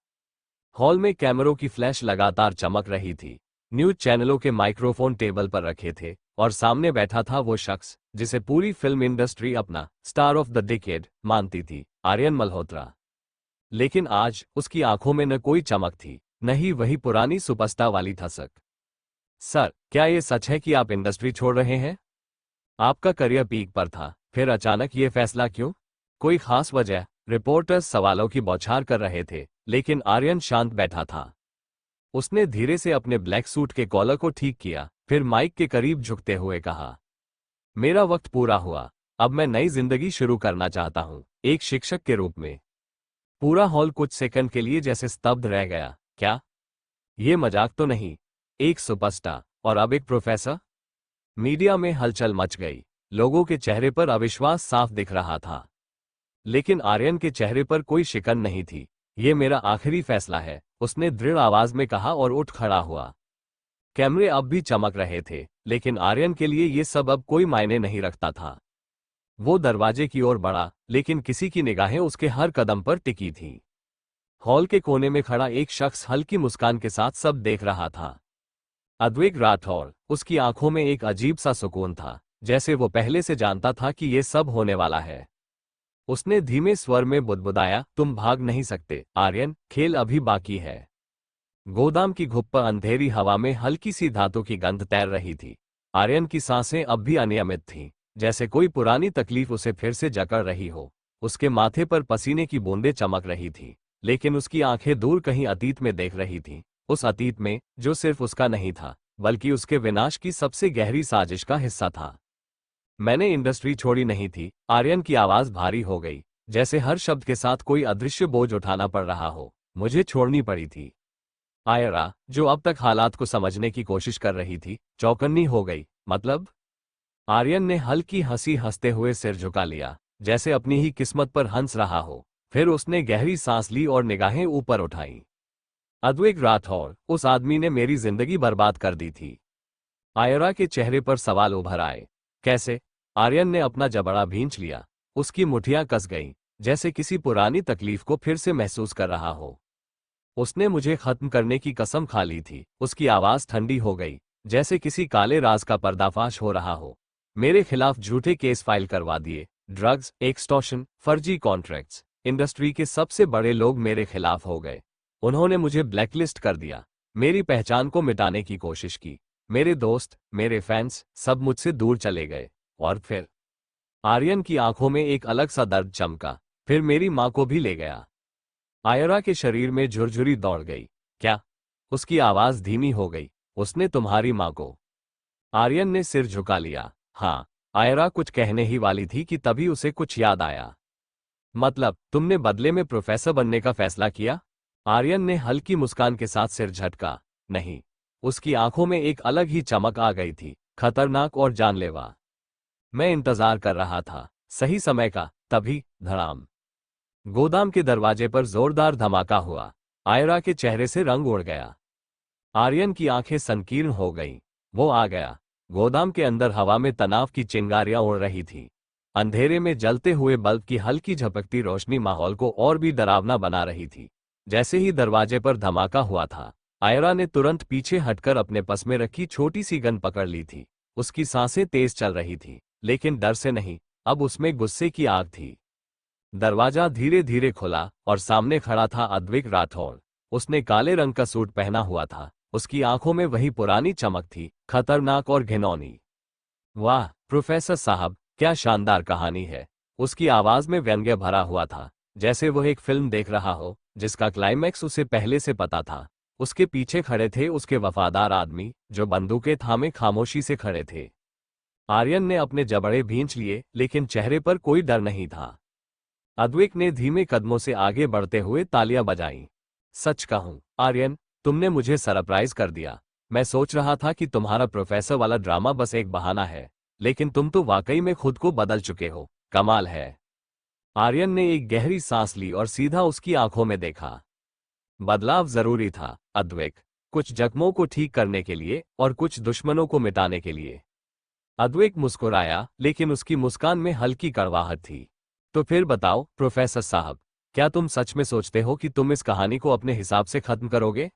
हॉल में कैमरों की फ्लैश लगातार चमक रही थी। न्यूज चैनलों के माइक्रोफोन टेबल पर रखे थे, और सामने बैठा था वो शख्स जिसे पूरी फिल्म इंडस्ट्री अपना स्टार ऑफ द डिकेड मानती थी, आर्यन मल्होत्रा। लेकिन आज उसकी आंखों में न कोई चमक थी, न ही वही पुरानी सुपरस्टार वाली धसक। सर, क्या ये सच है कि आप इंडस्ट्री छोड़ रहे हैं? आपका करियर पीक पर था, फिर अचानक ये फैसला क्यों? कोई खास वजह? रिपोर्टर्स सवालों की बौछार कर रहे थे, लेकिन आर्यन शांत बैठा था। उसने धीरे से अपने ब्लैक सूट के कॉलर को ठीक किया, फिर माइक के करीब झुकते हुए कहा, मेरा वक्त पूरा हुआ। अब मैं नई जिंदगी शुरू करना चाहता हूं, एक शिक्षक के रूप में। पूरा हॉल कुछ सेकंड के लिए जैसे स्तब्ध रह गया। क्या? ये मजाक तो नहीं? एक सुपरस्टार और अब एक प्रोफेसर? मीडिया में हलचल मच गई। लोगों के चेहरे पर अविश्वास साफ दिख रहा था, लेकिन आर्यन के चेहरे पर कोई शिकन नहीं थी। ये मेरा आखिरी फैसला है, उसने दृढ़ आवाज में कहा और उठ खड़ा हुआ। कैमरे अब भी चमक रहे थे, लेकिन आर्यन के लिए ये सब अब कोई मायने नहीं रखता था। वो दरवाजे की ओर बढ़ा, लेकिन किसी की निगाहें उसके हर कदम पर टिकी थीं। हॉल के कोने में खड़ा एक शख्स हल्की मुस्कान के साथ सब देख रहा था। अद्वैक राठौर। उसकी आंखों में एक अजीब सा सुकून था, जैसे वो पहले से जानता था कि ये सब होने वाला है। उसने धीमे स्वर में बुदबुदाया, तुम भाग नहीं सकते आर्यन, खेल अभी बाकी है। गोदाम की घुप्पा अंधेरी हवा में हल्की सी धातु की गंध तैर रही थी। आर्यन की सांसें अब भी अनियमित थीं, जैसे कोई पुरानी तकलीफ उसे फिर से जकड़ रही हो। उसके माथे पर पसीने की बूंदें चमक रही थीं, लेकिन उसकी आंखें दूर कहीं अतीत में देख रही थीं। उस अतीत में जो सिर्फ उसका नहीं था, बल्कि उसके विनाश की सबसे गहरी साजिश का हिस्सा था। मैंने इंडस्ट्री छोड़ी नहीं थी। आर्यन की आवाज भारी हो गई। जैसे हर शब्द के साथ कोई अदृश्य बोझ उठाना पड़ रहा हो। मुझे छोड़नी पड़ी थी। आयरा, जो अब तक हालात को समझने की कोशिश कर रही थी, चौकन्नी हो गई। मतलब? आर्यन ने हल्की हंसी हंसते हुए सिर झुका लिया, जैसे अपनी ही किस्मत पर हंस रहा हो। फिर उसने गहरी सांस ली और निगाहें ऊपर उठाई। अद्वैत राठौर, उस आदमी ने मेरी जिंदगी बर्बाद कर दी थी। आयरा के चेहरे पर सवाल उभर आए। कैसे? आर्यन ने अपना जबड़ा भींच लिया। उसकी मुठियां कस गईं, जैसे किसी पुरानी तकलीफ को फिर से महसूस कर रहा हो। उसने मुझे खत्म करने की कसम खा ली थी। उसकी आवाज ठंडी हो गई, जैसे किसी काले राज का पर्दाफाश हो रहा हो। मेरे खिलाफ झूठे केस फाइल करवा दिए। ड्रग्स, एक्सटॉर्शन, फर्जी कॉन्ट्रैक्ट्स। इंडस्ट्री के सबसे बड़े लोग मेरे खिलाफ हो गए। उन्होंने मुझे ब्लैकलिस्ट कर दिया, मेरी पहचान को मिटाने की कोशिश की। मेरे दोस्त, मेरे फैंस, सब मुझसे दूर चले गए। और फिर? आर्यन की आंखों में एक अलग सा दर्द चमका। फिर मेरी मां को भी ले गया। आयरा के शरीर में झुरझुरी दौड़ गई। क्या? उसकी आवाज धीमी हो गई। उसने तुम्हारी मां को? आर्यन ने सिर झुका लिया। हाँ। आयरा कुछ कहने ही वाली थी कि तभी उसे कुछ याद आया। मतलब, तुमने बदले में प्रोफेसर बनने का फैसला किया? आर्यन ने हल्की मुस्कान के साथ सिर झटका। नहीं। उसकी आंखों में एक अलग ही चमक आ गई थी, खतरनाक और जानलेवा। मैं इंतजार कर रहा था, सही समय का। तभी धड़ाम, गोदाम के दरवाजे पर जोरदार धमाका हुआ। आयरा के चेहरे से रंग उड़ गया। आर्यन की आंखें संकीर्ण हो गईं। वो आ गया। गोदाम के अंदर हवा में तनाव की चिंगारियां उड़ रही थीं। अंधेरे में जलते हुए बल्ब की हल्की झपकती रोशनी माहौल को और भी डरावना बना रही थी। जैसे ही दरवाजे पर धमाका हुआ था, आयरा ने तुरंत पीछे हटकर अपने पास में रखी छोटी सी गन पकड़ ली थी। उसकी सांसें तेज चल रही थी, लेकिन डर से नहीं, अब उसमें गुस्से की आग थी। दरवाजा धीरे धीरे खुला और सामने खड़ा था अद्वैत राठौर। उसने काले रंग का सूट पहना हुआ था। उसकी आंखों में वही पुरानी चमक थी, खतरनाक और घिनौनी। वाह प्रोफेसर साहब, क्या शानदार कहानी है। उसकी आवाज में व्यंग्य भरा हुआ था, जैसे वह एक फिल्म देख रहा हो जिसका क्लाइमैक्स उसे पहले से पता था। उसके पीछे खड़े थे उसके वफादार आदमी, जो बंदूकें थामे खामोशी से खड़े थे। आर्यन ने अपने जबड़े भींच लिए, लेकिन चेहरे पर कोई डर नहीं था। अद्वैत ने धीमे कदमों से आगे बढ़ते हुए तालियां बजाईं। सच कहूं, आर्यन, तुमने मुझे सरप्राइज कर दिया। मैं सोच रहा था कि तुम्हारा प्रोफेसर वाला ड्रामा बस एक बहाना है, लेकिन तुम तो वाकई में खुद को बदल चुके हो। कमाल है। आर्यन ने एक गहरी सांस ली और सीधा उसकी आंखों में देखा। बदलाव जरूरी था, अद्वैत। कुछ जख्मों को ठीक करने के लिए और कुछ दुश्मनों को मिटाने के लिए। अद्वैत मुस्कुराया, लेकिन उसकी मुस्कान में हल्की कड़वाहट थी। तो फिर बताओ प्रोफेसर साहब, क्या तुम सच में सोचते हो कि तुम इस कहानी को अपने हिसाब से खत्म करोगे?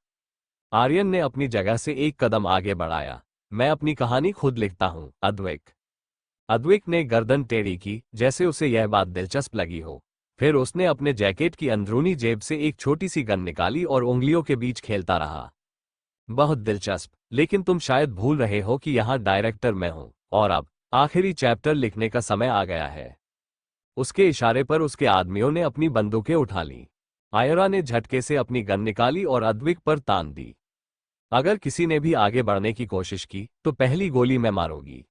आर्यन ने अपनी जगह से एक कदम आगे बढ़ाया। मैं अपनी कहानी खुद लिखता हूं, अद्वैत। अद्वैत ने गर्दन टेढ़ी की, जैसे उसे यह बात दिलचस्प लगी हो। फिर उसने अपने जैकेट की अंदरूनी जेब से एक छोटी सी गन निकाली और उंगलियों के बीच खेलता रहा। बहुत दिलचस्प, लेकिन तुम शायद भूल रहे हो कि यहाँ डायरेक्टर मैं हूं, और अब आखिरी चैप्टर लिखने का समय आ गया है। उसके इशारे पर उसके आदमियों ने अपनी बंदूकें उठा लीं। आयरा ने झटके से अपनी गन निकाली और अद्वैत पर तान दी। अगर किसी ने भी आगे बढ़ने की कोशिश की, तो पहली गोली मैं मारूंगी।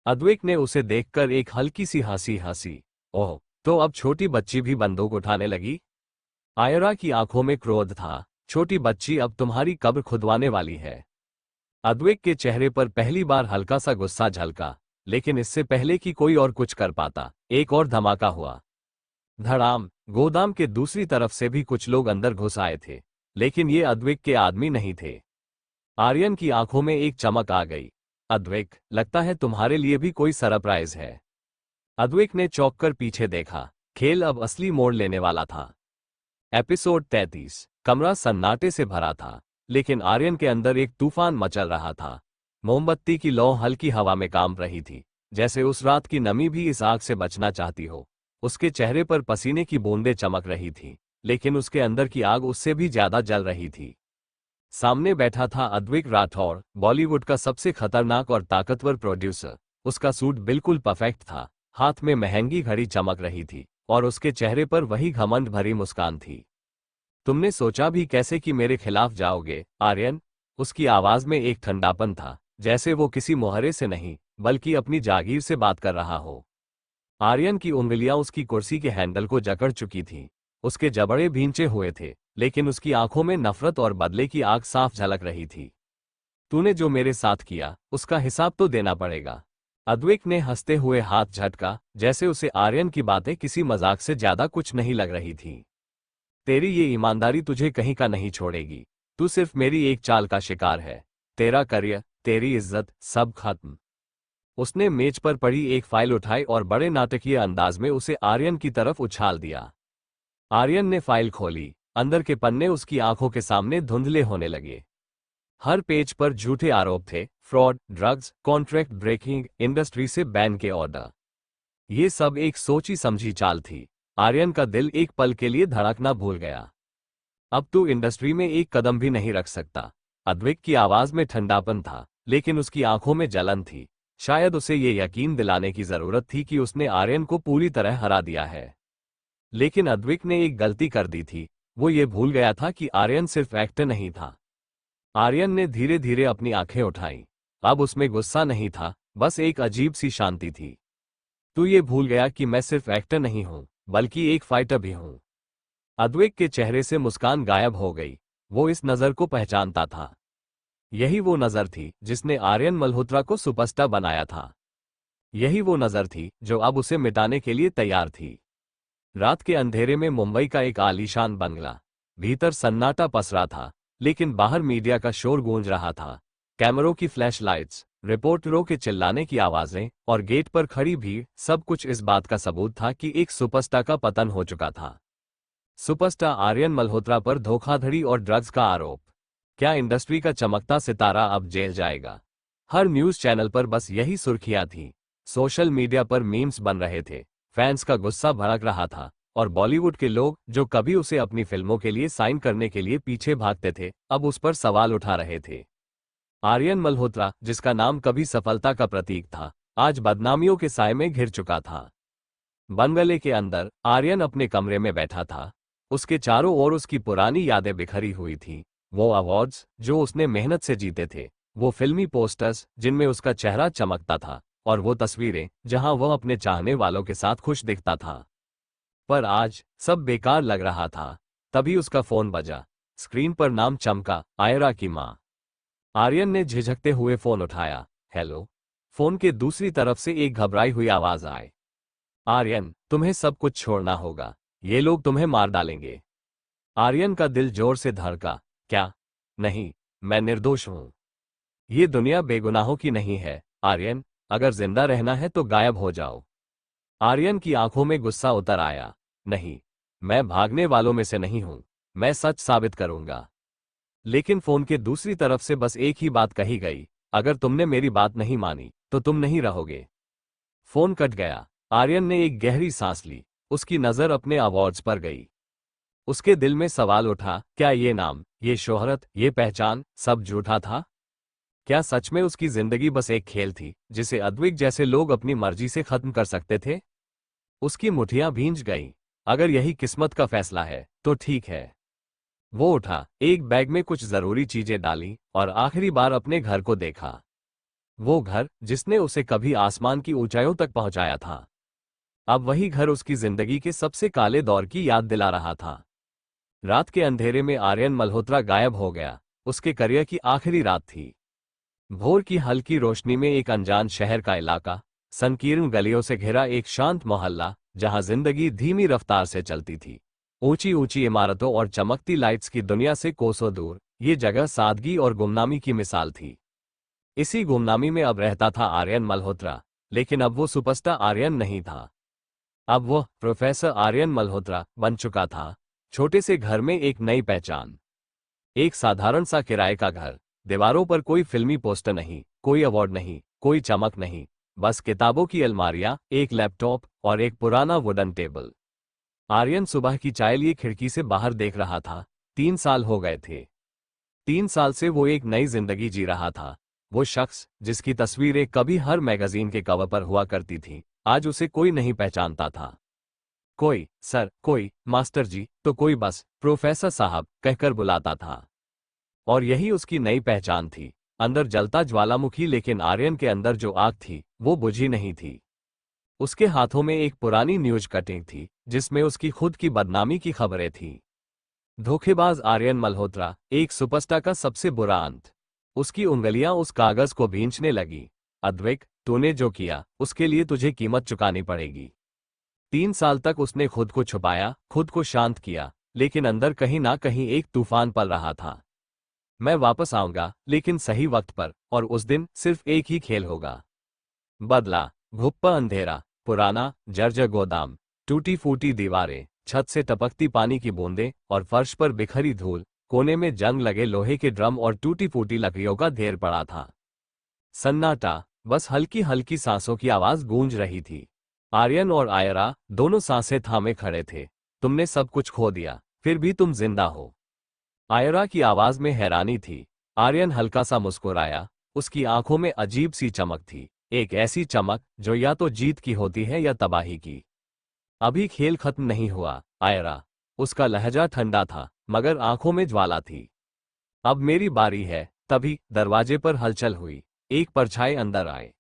अद्वैत ने उसे देखकर एक हल्की सी हंसी हंसी। ओह, तो अब छोटी बच्ची भी बंदूक उठाने लगी? आयरा की आंखों में क्रोध था। छोटी बच्ची अब तुम्हारी कब्र खुदवाने वाली है। अद्वैत के चेहरे पर पहली बार हल्का सा गुस्सा झलका, लेकिन इससे पहले कि कोई और कुछ कर पाता, एक और धमाका हुआ। धड़ाम। गोदाम के दूसरी तरफ से भी कुछ लोग अंदर घुस आए थे, लेकिन ये अद्वैत के आदमी नहीं थे। आर्यन की आंखों में एक चमक आ गई। अद्वैत, लगता है तुम्हारे लिए भी कोई सरप्राइज है। अद्वैत ने चौंक कर पीछे देखा। खेल अब असली मोड़ लेने वाला था। एपिसोड 33। कमरा सन्नाटे से भरा था, लेकिन आर्यन के अंदर एक तूफान मचल रहा था। मोमबत्ती की लौ हल्की हवा में काम रही थी, जैसे उस रात की नमी भी इस आग से बचना चाहती हो। उसके चेहरे पर पसीने की बूंदें चमक रही थीं, लेकिन उसके अंदर की आग उससे भी ज्यादा जल रही थी। सामने बैठा था अद्वैत राठौर, बॉलीवुड का सबसे खतरनाक और ताकतवर प्रोड्यूसर। उसका सूट बिल्कुल परफेक्ट था, हाथ में महंगी घड़ी चमक रही थी, और उसके चेहरे पर वही घमंड भरी मुस्कान थी। तुमने सोचा भी कैसे कि मेरे खिलाफ जाओगे, आर्यन? उसकी आवाज में एक ठंडापन था, जैसे वो किसी मोहरे से नहीं, बल्कि अपनी जागीर से बात कर रहा हो। आर्यन की उंगलियां उसकी कुर्सी के हैंडल को जकड़ चुकी थीं। उसके जबड़े भींचे हुए थे, लेकिन उसकी आंखों में नफरत और बदले की आग साफ झलक रही थी। तूने जो मेरे साथ किया, उसका हिसाब तो देना पड़ेगा। अद्वैक ने हंसते हुए हाथ झटका, जैसे उसे आर्यन की बातें किसी मजाक से ज्यादा कुछ नहीं लग रही थी। तेरी ये ईमानदारी तुझे कहीं का नहीं छोड़ेगी। तू सिर्फ मेरी एक चाल का शिकार है। तेरा करियर, तेरी इज्जत, सब खत्म। उसने मेज पर पड़ी एक फाइल उठाई और बड़े नाटकीय अंदाज में उसे आर्यन की तरफ उछाल दिया। आर्यन ने फाइल खोली। अंदर के पन्ने उसकी आंखों के सामने धुंधले होने लगे। हर पेज पर झूठे आरोप थे, fraud, drugs, contract breaking, industry से बैन के ऑर्डर। ये सब एक सोची समझी चाल थी। आर्यन का दिल एक पल के लिए धड़कना भूल गया। अब तू इंडस्ट्री में एक कदम भी नहीं रख सकता। अद्वैक की आवाज में ठंडापन था, लेकिन उसकी आंखों में जलन थी। शायद उसे ये यकीन दिलाने की जरूरत थी कि उसने आर्यन को पूरी तरह हरा दिया है। लेकिन अद्वैक ने एक गलती कर दी थी। वो ये भूल गया था कि आर्यन सिर्फ एक्टर नहीं था। आर्यन ने धीरे धीरे अपनी आंखें उठाईं। अब उसमें गुस्सा नहीं था, बस एक अजीब सी शांति थी। तू ये भूल गया कि मैं सिर्फ एक्टर नहीं हूं, बल्कि एक फाइटर भी हूं। अद्वैक के चेहरे से मुस्कान गायब हो गई। वो इस नजर को पहचानता था। यही वो नजर थी जिसने आर्यन मल्होत्रा को सुपरस्टार बनाया था। यही वो नजर थी जो अब उसे मिटाने के लिए तैयार थी। रात के अंधेरे में मुंबई का एक आलीशान बंगला। भीतर सन्नाटा पसरा था, लेकिन बाहर मीडिया का शोर गूंज रहा था। कैमरों की फ्लैश लाइट्स, रिपोर्टरों के चिल्लाने की आवाजें और गेट पर खड़ी भीड़, सब कुछ इस बात का सबूत था कि एक सुपरस्टार का पतन हो चुका था। सुपरस्टार आर्यन मल्होत्रा पर धोखाधड़ी और ड्रग्स का आरोप। क्या इंडस्ट्री का चमकता सितारा अब जेल जाएगा? हर न्यूज चैनल पर बस यही सुर्खियां थीं। सोशल मीडिया पर मीम्स बन रहे थे। फैंस का गुस्सा भड़क रहा था, और बॉलीवुड के लोग जो कभी उसे अपनी फिल्मों के लिए साइन करने के लिए पीछे भागते थे, अब उस पर सवाल उठा रहे थे। आर्यन मल्होत्रा, जिसका नाम कभी सफलता का प्रतीक था, आज बदनामियों के साए में घिर चुका था। बंगले के अंदर आर्यन अपने कमरे में बैठा था। उसके चारों ओर उसकी पुरानी यादें बिखरी हुई थीं। वो अवार्ड्स जो उसने मेहनत से जीते थे, वो फिल्मी पोस्टर्स जिनमें उसका चेहरा चमकता था, और वो तस्वीरें जहां वह अपने चाहने वालों के साथ खुश दिखता था। पर आज सब बेकार लग रहा था। तभी उसका फोन बजा। स्क्रीन पर नाम चमका, आयरा की मां। आर्यन ने झिझकते हुए फोन उठाया। हेलो। फोन के दूसरी तरफ से एक घबराई हुई आवाज आई। आर्यन, तुम्हें सब कुछ छोड़ना होगा। ये लोग तुम्हें मार डालेंगे। आर्यन का दिल जोर से धड़का। क्या? नहीं, मैं निर्दोष हूं। ये दुनिया बेगुनाहों की नहीं है। आर्यन, अगर जिंदा रहना है तो गायब हो जाओ। आर्यन की आंखों में गुस्सा उतर आया। नहीं, मैं भागने वालों में से नहीं हूं। मैं सच साबित करूंगा। लेकिन फोन के दूसरी तरफ से बस एक ही बात कही गई। अगर तुमने मेरी बात नहीं मानी, तो तुम नहीं रहोगे। फोन कट गया। आर्यन ने एक गहरी सांस ली। उसकी नजर अपने अवार्ड्स पर गई। उसके दिल में सवाल उठा, क्या ये नाम, ये शोहरत, ये पहचान, सब झूठा था? क्या सच में उसकी जिंदगी बस एक खेल थी, जिसे अद्वैक जैसे लोग अपनी मर्जी से खत्म कर सकते थे? उसकी मुठियां भींच गईं। अगर यही किस्मत का फैसला है, तो ठीक है। वो उठा, एक बैग में कुछ जरूरी चीजें डाली, और आखिरी बार अपने घर को देखा। वो घर जिसने उसे कभी आसमान की ऊंचाइयों तक पहुंचाया था, अब वही घर उसकी जिंदगी के सबसे काले दौर की याद दिला रहा था। रात के अंधेरे में आर्यन मल्होत्रा गायब हो गया। उसके करियर की आखिरी रात थी। भोर की हल्की रोशनी में एक अनजान शहर का इलाका, संकीर्ण गलियों से घिरा एक शांत मोहल्ला, जहां जिंदगी धीमी रफ्तार से चलती थी। ऊंची ऊंची इमारतों और चमकती लाइट्स की दुनिया से कोसों दूर, ये जगह सादगी और गुमनामी की मिसाल थी। इसी गुमनामी में अब रहता था आर्यन मल्होत्रा, लेकिन अब वो सुपरस्टार आर्यन नहीं था। अब वह प्रोफेसर आर्यन मल्होत्रा बन चुका था। छोटे से घर में एक नई पहचान। एक साधारण सा किराए का घर। दीवारों पर कोई फिल्मी पोस्टर नहीं, कोई अवार्ड नहीं, कोई चमक नहीं। बस किताबों की अलमारियां, एक लैपटॉप और एक पुराना वुडन टेबल। आर्यन सुबह की चाय लिए खिड़की से बाहर देख रहा था। 3 साल हो गए थे। 3 साल से वो एक नई जिंदगी जी रहा था। वो शख्स जिसकी तस्वीरें कभी हर मैगजीन के कवर पर हुआ करती थी, आज उसे कोई नहीं पहचानता था। कोई सर, कोई मास्टर जी, तो कोई बस प्रोफेसर साहब कहकर बुलाता था। और यही उसकी नई पहचान थी। अंदर जलता ज्वालामुखी, लेकिन आर्यन के अंदर जो आग थी, वो बुझी नहीं थी। उसके हाथों में एक पुरानी न्यूज कटिंग थी जिसमें उसकी खुद की बदनामी की खबरें थीं। धोखेबाज आर्यन मल्होत्रा, एक सुपरस्टार का सबसे बुरा अंत। उसकी उंगलियां उस कागज को भींचने लगी। अद्वैक, तूने जो किया उसके लिए तुझे कीमत चुकानी पड़ेगी। 3 साल तक उसने खुद को छुपाया, खुद को शांत किया, लेकिन अंदर कहीं ना कहीं एक तूफान पल रहा था। मैं वापस आऊंगा, लेकिन सही वक्त पर, और उस दिन सिर्फ एक ही खेल होगा। बदला, भुप्पा अंधेरा, पुराना जर्जर गोदाम, टूटी फूटी दीवारें, छत से टपकती पानी की बूंदें और फर्श पर बिखरी धूल। कोने में जंग लगे लोहे के ड्रम और टूटी फूटी लकड़ियों का ढेर पड़ा था। सन्नाटा, बस हल्की हल्की सांसों की आवाज गूंज रही थी। आर्यन और आयरा दोनों सांसें थामे खड़े थे। तुमने सब कुछ खो दिया, फिर भी तुम जिंदा हो। आयरा की आवाज में हैरानी थी। आर्यन हल्का सा मुस्कुराया। उसकी आंखों में अजीब सी चमक थी, एक ऐसी चमक जो या तो जीत की होती है या तबाही की। अभी खेल खत्म नहीं हुआ, आयरा। उसका लहजा ठंडा था, मगर आंखों में ज्वाला थी। अब मेरी बारी है। तभी दरवाजे पर हलचल हुई। एक परछाई अंदर आए।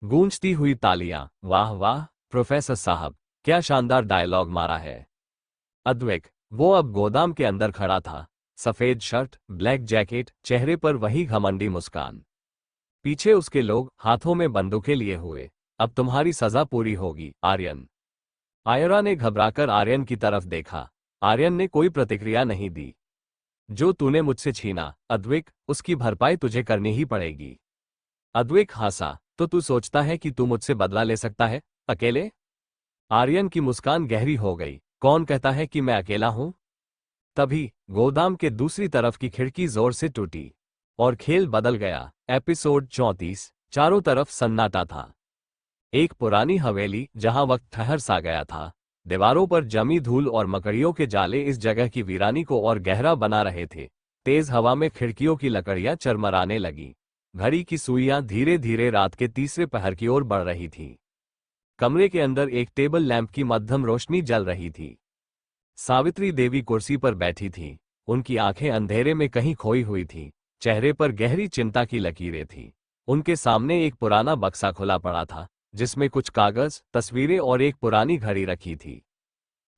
गूंजती हुई तालियां, वाह वाह प्रोफेसर साहब, क्या शानदार डायलॉग मारा है। अद्वैक, वो अब गोदाम के अंदर खड़ा था। सफेद शर्ट, ब्लैक जैकेट, चेहरे पर वही घमंडी मुस्कान। पीछे उसके लोग हाथों में बंदूकें लिए हुए। अब तुम्हारी सजा पूरी होगी, आर्यन। आयरा ने घबराकर आर्यन की तरफ देखा। आर्यन ने कोई प्रतिक्रिया नहीं दी। जो तूने मुझसे छीना, अद्वैक, उसकी भरपाई तुझे करनी ही पड़ेगी। अद्वैक हंसा, तो तू सोचता है कि तू मुझसे बदला ले सकता है, अकेले? आर्यन की मुस्कान गहरी हो गई। कौन कहता है कि मैं अकेला हूं? तभी गोदाम के दूसरी तरफ की खिड़की जोर से टूटी और खेल बदल गया। एपिसोड 34। चारों तरफ सन्नाटा था। एक पुरानी हवेली जहां वक्त ठहर सा गया था। दीवारों पर जमी धूल और मकड़ियों के जाले इस जगह की वीरानी को और गहरा बना रहे थे। तेज हवा में खिड़कियों की लकड़ियां चरमराने लगी। घड़ी की सुइयां धीरे धीरे रात के तीसरे पहर की ओर बढ़ रही थीं। कमरे के अंदर एक टेबल लैंप की मध्यम रोशनी जल रही थी। सावित्री देवी कुर्सी पर बैठी थी। उनकी आंखें अंधेरे में कहीं खोई हुई थीं। चेहरे पर गहरी चिंता की लकीरें थीं। उनके सामने एक पुराना बक्सा खुला पड़ा था, जिसमें कुछ कागज, तस्वीरें और एक पुरानी घड़ी रखी थी।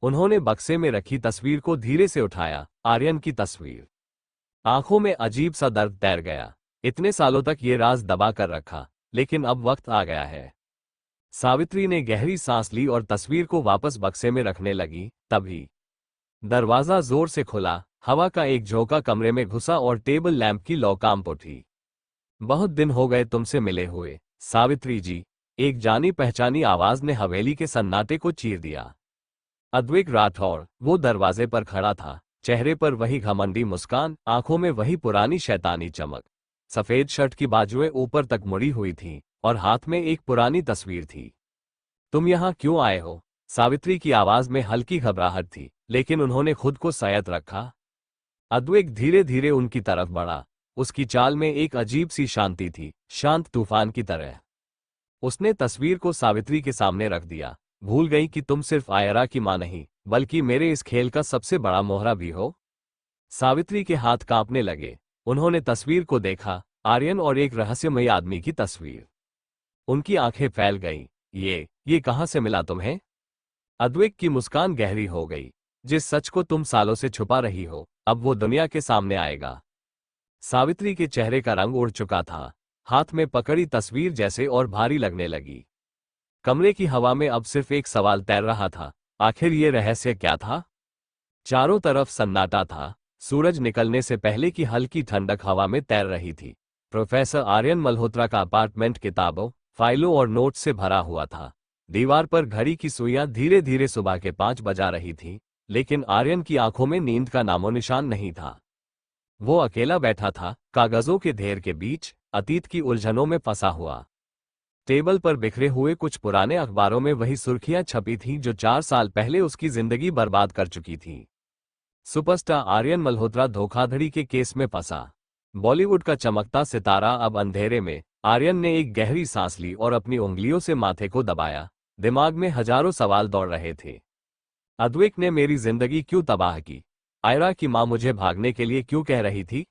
उन्होंने बक्से में रखी तस्वीर को धीरे से उठाया। आर्यन की तस्वीर। आंखों में अजीब सा दर्द तैर गया। इतने सालों तक ये राज दबा कर रखा, लेकिन अब वक्त आ गया है। सावित्री ने गहरी सांस ली और तस्वीर को वापस बक्से में रखने लगी। तभी दरवाजा जोर से खुला। हवा का एक झोंका कमरे में घुसा और टेबल लैंप की लौ कांप उठी। बहुत दिन हो गए तुमसे मिले हुए, सावित्री जी। एक जानी पहचानी आवाज ने हवेली के सन्नाटे को चीर दिया। अद्वैक राठौर, वो दरवाजे पर खड़ा था। चेहरे पर वही घमंडी मुस्कान, आंखों में वही पुरानी शैतानी चमक। सफेद शर्ट की बाजुएं ऊपर तक मुड़ी हुई थीं और हाथ में एक पुरानी तस्वीर थी। तुम यहां क्यों आए हो? सावित्री की आवाज में हल्की घबराहट थी, लेकिन उन्होंने खुद को संयत रखा। अद्वैक धीरे धीरे उनकी तरफ बढ़ा। उसकी चाल में एक अजीब सी शांति थी, शांत तूफान की तरह। उसने तस्वीर को सावित्री के सामने रख दिया। भूल गई कि तुम सिर्फ आयरा की मां नहीं, बल्कि मेरे इस खेल का सबसे बड़ा मोहरा भी हो? सावित्री के हाथ कांपने लगे। उन्होंने तस्वीर को देखा, आर्यन और एक रहस्यमयी आदमी की तस्वीर। उनकी आंखें फैल गईं। ये कहां से मिला तुम्हें? अद्वैक की मुस्कान गहरी हो गई। जिस सच को तुम सालों से छुपा रही हो, अब वो दुनिया के सामने आएगा। सावित्री के चेहरे का रंग उड़ चुका था। हाथ में पकड़ी तस्वीर जैसे और भारी लगने लगी। कमरे की हवा में अब सिर्फ एक सवाल तैर रहा था, आखिर ये रहस्य क्या था? चारों तरफ सन्नाटा था। सूरज निकलने से पहले की हल्की ठंडक हवा में तैर रही थी। प्रोफेसर आर्यन मल्होत्रा का अपार्टमेंट किताबों, फाइलों और नोट से भरा हुआ था। दीवार पर घड़ी की सुइयां धीरे धीरे सुबह के 5 बजा रही थी, लेकिन आर्यन की आंखों में नींद का नामोनिशान नहीं था। वो अकेला बैठा था, कागजों के ढेर के बीच, अतीत की उलझनों में फंसा हुआ। टेबल पर बिखरे हुए कुछ पुराने अखबारों में वही सुर्खियां छपी थीं जो 4 साल पहले उसकी जिंदगी बर्बाद कर चुकी थीं। सुपरस्टार आर्यन मल्होत्रा धोखाधड़ी के केस में फंसा। बॉलीवुड का चमकता सितारा अब अंधेरे में। आर्यन ने एक गहरी सांस ली और अपनी उंगलियों से माथे को दबाया। दिमाग में हजारों सवाल दौड़ रहे थे। अद्वैक ने मेरी जिंदगी क्यों तबाह की? आयरा की मां मुझे भागने के लिए क्यों कह रही थी?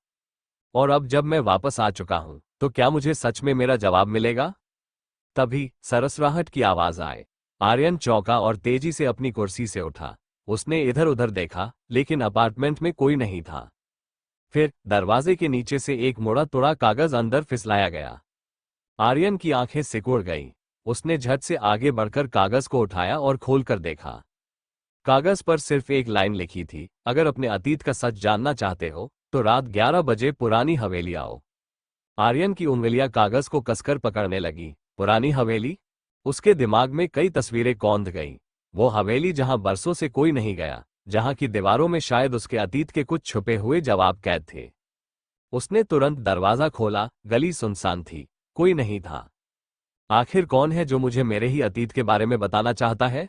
और अब जब मैं वापस आ चुका हूं, तो क्या मुझे सच में मेरा जवाब मिलेगा? तभी सरसराहट की आवाज आए। आर्यन चौंका और तेजी से अपनी कुर्सी से उठा। उसने इधर उधर देखा, लेकिन अपार्टमेंट में कोई नहीं था। फिर दरवाजे के नीचे से एक मुड़ा तुड़ा कागज अंदर फिसलाया गया। आर्यन की आंखें सिकुड़ गईं। उसने झट से आगे बढ़कर कागज को उठाया और खोलकर देखा। कागज पर सिर्फ एक लाइन लिखी थी, अगर अपने अतीत का सच जानना चाहते हो तो रात 11 बजे पुरानी हवेली आओ। आर्यन की उंगलियां कागज को कसकर पकड़ने लगी। पुरानी हवेली? उसके दिमाग में कई तस्वीरें कौंध गईं। वो हवेली जहां बरसों से कोई नहीं गया, जहां की दीवारों में शायद उसके अतीत के कुछ छुपे हुए जवाब कैद थे। उसने तुरंत दरवाजा खोला। गली सुनसान थी, कोई नहीं था। आखिर कौन है जो मुझे मेरे ही अतीत के बारे में बताना चाहता है?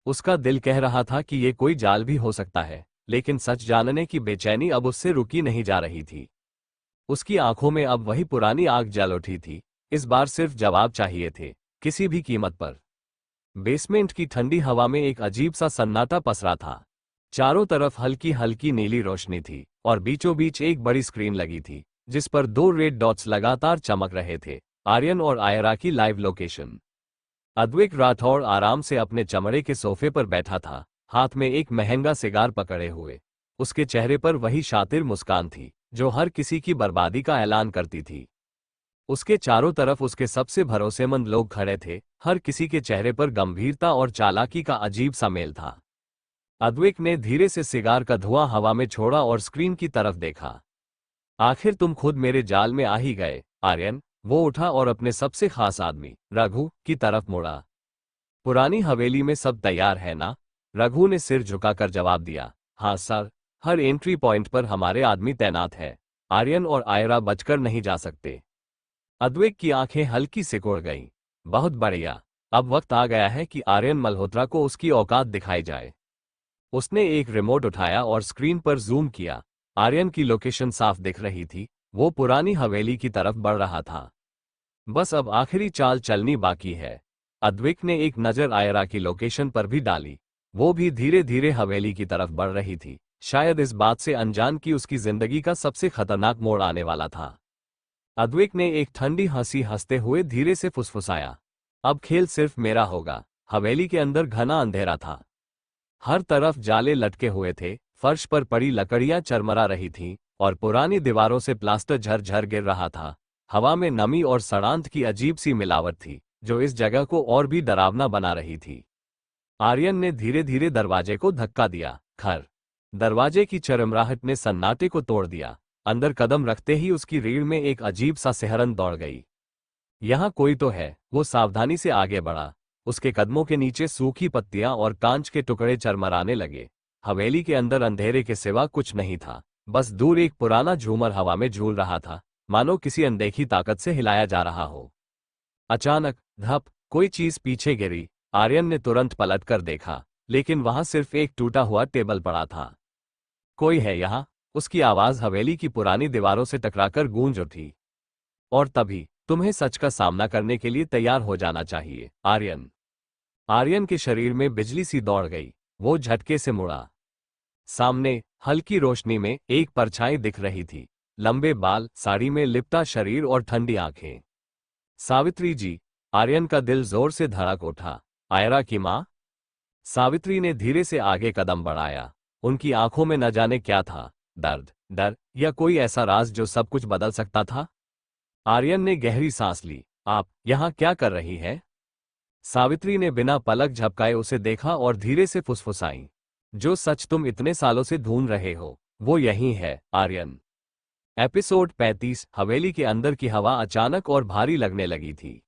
उसका दिल कह रहा था कि ये कोई जाल भी हो सकता है, लेकिन सच जानने की बेचैनी अब उससे रुकी नहीं जा रही थी। उसकी आंखों में अब वही पुरानी आग जल उठी थी। इस बार सिर्फ जवाब चाहिए थे, किसी भी कीमत पर। बेसमेंट की ठंडी हवा में एक अजीब सा सन्नाटा पसरा था। चारों तरफ हल्की हल्की नीली रोशनी थी और बीचों बीच एक बड़ी स्क्रीन लगी थी, जिस पर 2 रेड डॉट्स लगातार चमक रहे थे। आर्यन और आयरा की लाइव लोकेशन। अद्वैक राठौड़ आराम से अपने चमड़े के सोफे पर बैठा था, हाथ में एक महंगा सिगार पकड़े हुए। उसके चेहरे पर वही शातिर मुस्कान थी जो हर किसी की बर्बादी का ऐलान करती थी। उसके चारों तरफ उसके सबसे भरोसेमंद लोग खड़े थे, हर किसी के चेहरे पर गंभीरता और चालाकी का अजीब सा मेल था। अद्वैक ने धीरे से सिगार का धुआं हवा में छोड़ा और स्क्रीन की तरफ देखा। आखिर तुम खुद मेरे जाल में आ ही गए, आर्यन। वो उठा और अपने सबसे खास आदमी रघु की तरफ मुड़ा। पुरानी हवेली में सब तैयार है ना? रघु ने सिर झुकाकर जवाब दिया। हाँ सर, हर एंट्री पॉइंट पर हमारे आदमी तैनात है। आर्यन और आयरा बचकर नहीं जा सकते। अद्वैक की आंखें हल्की सिकुड़ गईं। बहुत बढ़िया, अब वक्त आ गया है कि आर्यन मल्होत्रा को उसकी औकात दिखाई जाए। उसने एक रिमोट उठाया और स्क्रीन पर जूम किया। आर्यन की लोकेशन साफ दिख रही थी, वो पुरानी हवेली की तरफ बढ़ रहा था। बस अब आखिरी चाल चलनी बाकी है। अद्वैक ने एक नज़र आयरा की लोकेशन पर भी डाली। वो भी धीरे धीरे हवेली की तरफ बढ़ रही थी, शायद इस बात से अनजान कि उसकी जिंदगी का सबसे खतरनाक मोड़ आने वाला था। अद्वैक ने एक ठंडी हंसी हंसते हुए धीरे से फुसफुसाया। अब खेल सिर्फ मेरा होगा। हवेली के अंदर घना अंधेरा था। हर तरफ जाले लटके हुए थे, फर्श पर पड़ी लकड़ियां चरमरा रही थीं और पुरानी दीवारों से प्लास्टर झरझर गिर रहा था। हवा में नमी और सड़ांत की अजीब सी मिलावट थी, जो इस जगह को और भी डरावना बना रही थी। आर्यन ने धीरे धीरे दरवाजे को धक्का दिया। खर। दरवाजे की चरमराहट ने सन्नाटे को तोड़ दिया। अंदर कदम रखते ही उसकी रीढ़ में एक अजीब सा सिहरन दौड़ गई। यहां कोई तो है। वो सावधानी से आगे बढ़ा। उसके कदमों के नीचे सूखी पत्तियां और कांच के टुकड़े चरमराने लगे। हवेली के अंदर अंधेरे के सिवा कुछ नहीं था, बस दूर एक पुराना झूमर हवा में झूल रहा था, मानो किसी अनदेखी ताकत से हिलाया जा रहा हो। अचानक धप, कोई चीज पीछे गिरी। आर्यन ने तुरंत पलटकर देखा, लेकिन वहां सिर्फ एक टूटा हुआ टेबल पड़ा था। कोई है यहाँ? उसकी आवाज हवेली की पुरानी दीवारों से टकराकर गूंज उठी। और तभी तुम्हें सच का सामना करने के लिए तैयार हो जाना चाहिए, आर्यन। आर्यन के शरीर में बिजली सी दौड़ गई। वो झटके से मुड़ा। सामने हल्की रोशनी में एक परछाई दिख रही थी। लंबे बाल, साड़ी में लिपटा शरीर और ठंडी आंखें। सावित्री जी। आर्यन का दिल जोर से धड़क उठा। आयरा की मां? सावित्री ने धीरे से आगे कदम बढ़ाया। उनकी आंखों में न जाने क्या था, दर्द, डर या कोई ऐसा राज जो सब कुछ बदल सकता था। आर्यन ने गहरी सांस ली। आप यहां क्या कर रही हैं? सावित्री ने बिना पलक झपकाए उसे देखा और धीरे से फुसफुसाई। जो सच तुम इतने सालों से ढूंढ रहे हो, वो यही है, आर्यन। एपिसोड 35। हवेली के अंदर की हवा अचानक और भारी लगने लगी थी।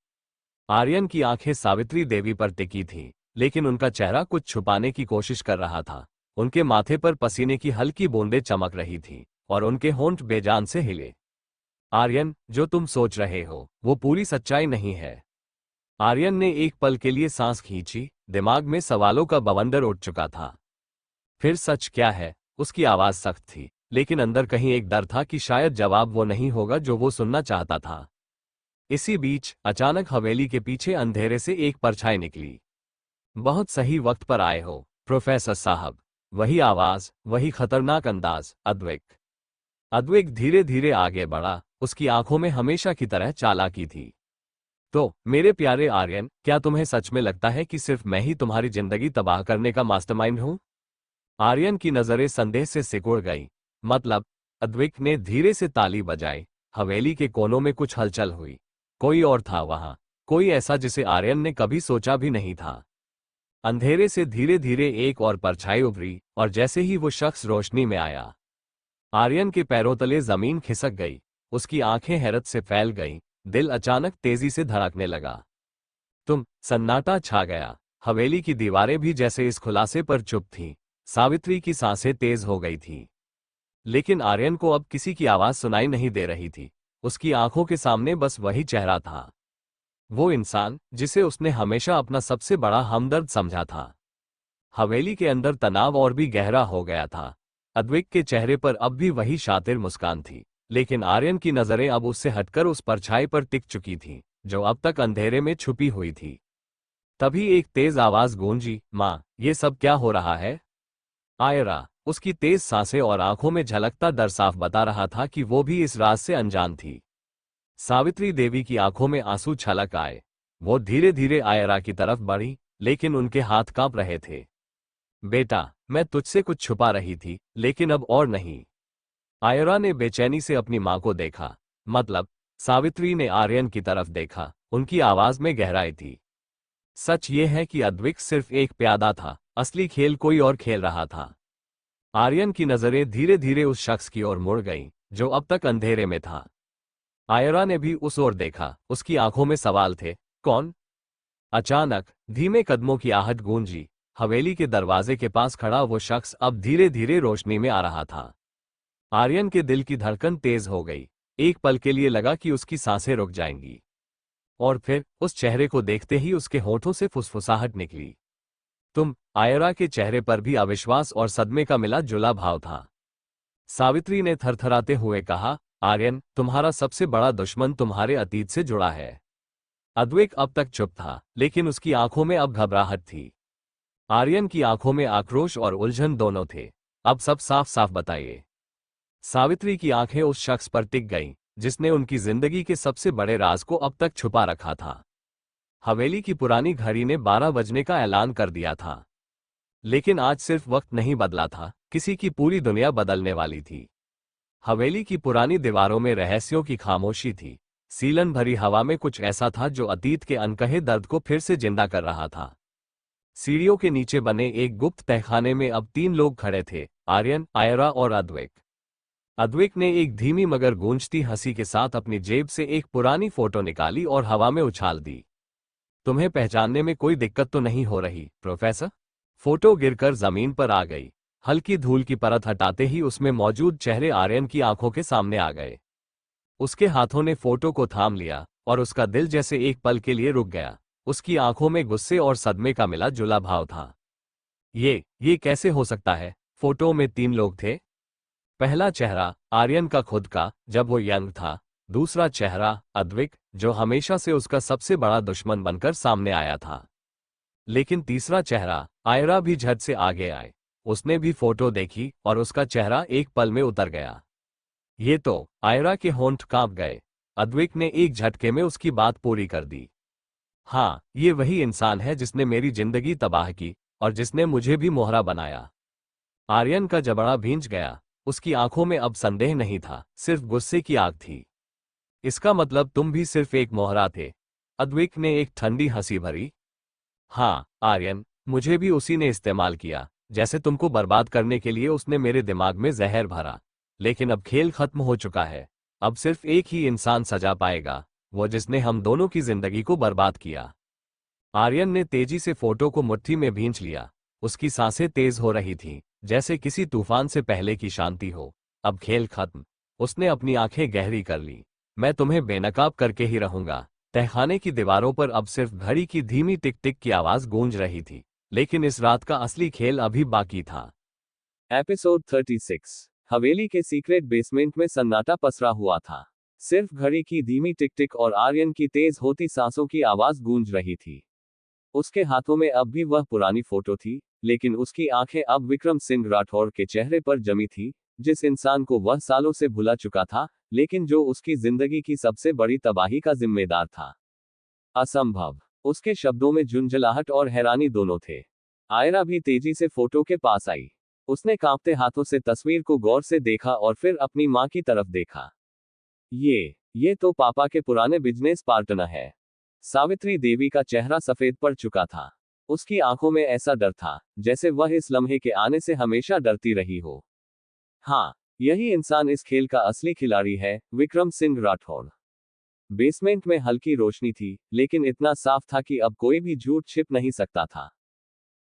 आर्यन की आंखें सावित्री देवी पर टिकी थीं, लेकिन उनका चेहरा कुछ छुपाने की कोशिश कर रहा था। उनके माथे पर पसीने की हल्की बूंदें चमक रही थीं और उनके होंठ बेजान से हिले। आर्यन, जो तुम सोच रहे हो वो पूरी सच्चाई नहीं है। आर्यन ने एक पल के लिए सांस खींची। दिमाग में सवालों का बवंडर उठ चुका था। फिर सच क्या है? उसकी आवाज सख्त थी, लेकिन अंदर कहीं एक डर था कि शायद जवाब वो नहीं होगा जो वो सुनना चाहता था। इसी बीच अचानक हवेली के पीछे अंधेरे से एक परछाई निकली। बहुत सही वक्त पर आए हो, प्रोफेसर साहब। वही आवाज, वही खतरनाक अंदाज। अद्वैक। अद्वैक धीरे धीरे आगे बढ़ा। उसकी आंखों में हमेशा की तरह चालाकी थी। तो मेरे प्यारे आर्यन, क्या तुम्हें सच में लगता है कि सिर्फ मैं ही तुम्हारी जिंदगी तबाह करने का मास्टरमाइंड हूं? आर्यन की नजरें संदेह से सिकुड़ गई। मतलब? अद्विक ने धीरे से ताली बजाई। हवेली के कोनों में कुछ हलचल हुई। कोई और था वहां। कोई ऐसा जिसे आर्यन ने कभी सोचा भी नहीं था। अंधेरे से धीरे धीरे एक और परछाई उभरी, और जैसे ही वो शख्स रोशनी में आया, आर्यन के पैरों तले जमीन खिसक गई। उसकी आंखें हैरत से फैल गईं। दिल अचानक तेजी से धड़कने लगा। सन्नाटा छा गया। हवेली की दीवारें भी जैसे इस खुलासे पर चुप थीं। सावित्री की सांसें तेज हो गई थीं। लेकिन आर्यन को अब किसी की आवाज सुनाई नहीं दे रही थी। उसकी आंखों के सामने बस वही चेहरा था। वो इंसान जिसे उसने हमेशा अपना सबसे बड़ा हमदर्द समझा था। हवेली के अंदर तनाव और भी गहरा हो गया था। अद्विक के चेहरे पर अब भी वही शातिर मुस्कान थी, लेकिन आर्यन की नजरें अब उससे हटकर उस परछाई पर टिक चुकी थीं, जो अब तक अंधेरे में छुपी हुई थी। तभी एक तेज आवाज गूंजी, माँ, ये सब क्या हो रहा है? आयरा। उसकी तेज सांसें और आंखों में झलकता डर साफ बता रहा था कि वो भी इस राज से अनजान थी। सावित्री देवी की आंखों में आंसू छलक आए। वो धीरे धीरे आयरा की तरफ बढ़ी, लेकिन उनके हाथ कांप रहे थे। बेटा, मैं तुझसे कुछ छुपा रही थी, लेकिन अब और नहीं। आयरा ने बेचैनी से अपनी मां को देखा। मतलब? सावित्री ने आर्यन की तरफ देखा। उनकी आवाज में गहराई थी। सच ये है कि अद्विक सिर्फ एक प्यादा था, असली खेल कोई और खेल रहा था। आर्यन की नजरें धीरे धीरे उस शख्स की ओर मुड़ गईं, जो अब तक अंधेरे में था। आयरा ने भी उस ओर देखा। उसकी आंखों में सवाल थे। कौन? अचानक धीमे कदमों की आहट गूंजी। हवेली के दरवाजे के पास खड़ा वो शख्स अब धीरे धीरे रोशनी में आ रहा था। आर्यन के दिल की धड़कन तेज हो गई। एक पल के लिए लगा कि उसकी सांसें रुक जाएंगी, और फिर उस चेहरे को देखते ही उसके होठों से फुसफुसाहट निकली। आयरा के चेहरे पर भी अविश्वास और सदमे का मिला जुला भाव था। सावित्री ने थरथराते हुए कहा, आर्यन, तुम्हारा सबसे बड़ा दुश्मन तुम्हारे अतीत से जुड़ा है। अद्वैक अब तक चुप था, लेकिन उसकी आंखों में अब घबराहट थी। आर्यन की आंखों में आक्रोश और उलझन दोनों थे। अब सब साफ साफ बताइए। सावित्री की आंखें उस शख्स पर टिक गईं, जिसने उनकी जिंदगी के सबसे बड़े राज को अब तक छुपा रखा था। हवेली की पुरानी घड़ी ने 12 बजने का ऐलान कर दिया था। लेकिन आज सिर्फ वक्त नहीं बदला था, किसी की पूरी दुनिया बदलने वाली थी। हवेली की पुरानी दीवारों में रहस्यों की खामोशी थी। सीलन भरी हवा में कुछ ऐसा था जो अतीत के अनकहे दर्द को फिर से जिंदा कर रहा था। सीढ़ियों के नीचे बने एक गुप्त तहखाने में अब 3 लोग खड़े थे, आर्यन, आयरा और अद्वैक। अद्वैक ने एक धीमी मगर गूंजती हंसी के साथ अपनी जेब से एक पुरानी फोटो निकाली और हवा में उछाल दी। तुम्हें पहचानने में कोई दिक्कत तो नहीं हो रही, प्रोफेसर? फोटो गिरकर जमीन पर आ गई। हल्की धूल की परत हटाते ही उसमें मौजूद चेहरे आर्यन की आंखों के सामने आ गए। उसके हाथों ने फोटो को थाम लिया, और उसका दिल जैसे एक पल के लिए रुक गया। उसकी आंखों में गुस्से और सदमे का मिला जुला भाव था। ये कैसे हो सकता है? फोटो में 3 लोग थे। पहला चेहरा आर्यन का खुद का, जब वो यंग था। दूसरा चेहरा अद्विक, जो हमेशा से उसका सबसे बड़ा दुश्मन बनकर सामने आया था। लेकिन तीसरा चेहरा आयरा भी झट से आगे आए। उसने भी फोटो देखी और उसका चेहरा एक पल में उतर गया। ये तो, आयरा के होंठ कांप गए। अद्विक ने एक झटके में उसकी बात पूरी कर दी। हाँ, ये वही इंसान है जिसने मेरी जिंदगी तबाह की, और जिसने मुझे भी मोहरा बनाया। आर्यन का जबड़ा भींच गया। उसकी आंखों में अब संदेह नहीं था, सिर्फ गुस्से की आग थी। इसका मतलब तुम भी सिर्फ एक मोहरा थे? अद्विक ने एक ठंडी हंसी भरी। हाँ आर्यन, मुझे भी उसी ने इस्तेमाल किया, जैसे तुमको बर्बाद करने के लिए उसने मेरे दिमाग में जहर भरा। लेकिन अब खेल खत्म हो चुका है। अब सिर्फ एक ही इंसान सजा पाएगा, वो जिसने हम दोनों की जिंदगी को बर्बाद किया। आर्यन ने तेजी से फोटो को मुट्ठी में भींच लिया। उसकी सांसें तेज हो रही थीं, जैसे किसी तूफान से पहले की शांति हो। अब खेल खत्म। उसने अपनी आंखें गहरी कर ली। मैं तुम्हें बेनकाब करके ही रहूंगा। तहखाने की दीवारों पर अब सिर्फ घड़ी की धीमी टिक टिक की आवाज गूंज रही थी, लेकिन इस रात का असली खेल अभी बाकी था। एपिसोड 36। हवेली के सीक्रेट बेसमेंट में सन्नाटा पसरा हुआ था। सिर्फ घड़ी की धीमी टिक टिक और आर्यन की तेज होती सांसों की आवाज गूंज रही थी। उसके हाथों में अब भी वह पुरानी फोटो थी, लेकिन उसकी आंखें अब विक्रम सिंह राठौर के चेहरे पर जमी थी, जिस इंसान को वह सालों से भुला चुका था, लेकिन जो उसकी जिंदगी की सबसे बड़ी तबाही का जिम्मेदार था। असंभव। उसके शब्दों में झुंझलाहट और हैरानी दोनों थे। आयरा भी तेजी से फोटो के पास आई। उसने कांपते हाथों से तस्वीर को गौर से देखा और फिर अपनी मां की तरफ देखा। ये तो पापा के पुराने बिजनेस पार्टनर है। सावित्री देवी का चेहरा सफेद पड़ चुका था। उसकी आंखों में ऐसा डर था जैसे वह इस लम्हे के आने से हमेशा डरती रही हो। हाँ, यही इंसान इस खेल का असली खिलाड़ी है, विक्रम सिंह राठौड़। बेसमेंट में हल्की रोशनी थी, लेकिन इतना साफ था कि अब कोई भी झूठ छिप नहीं सकता था।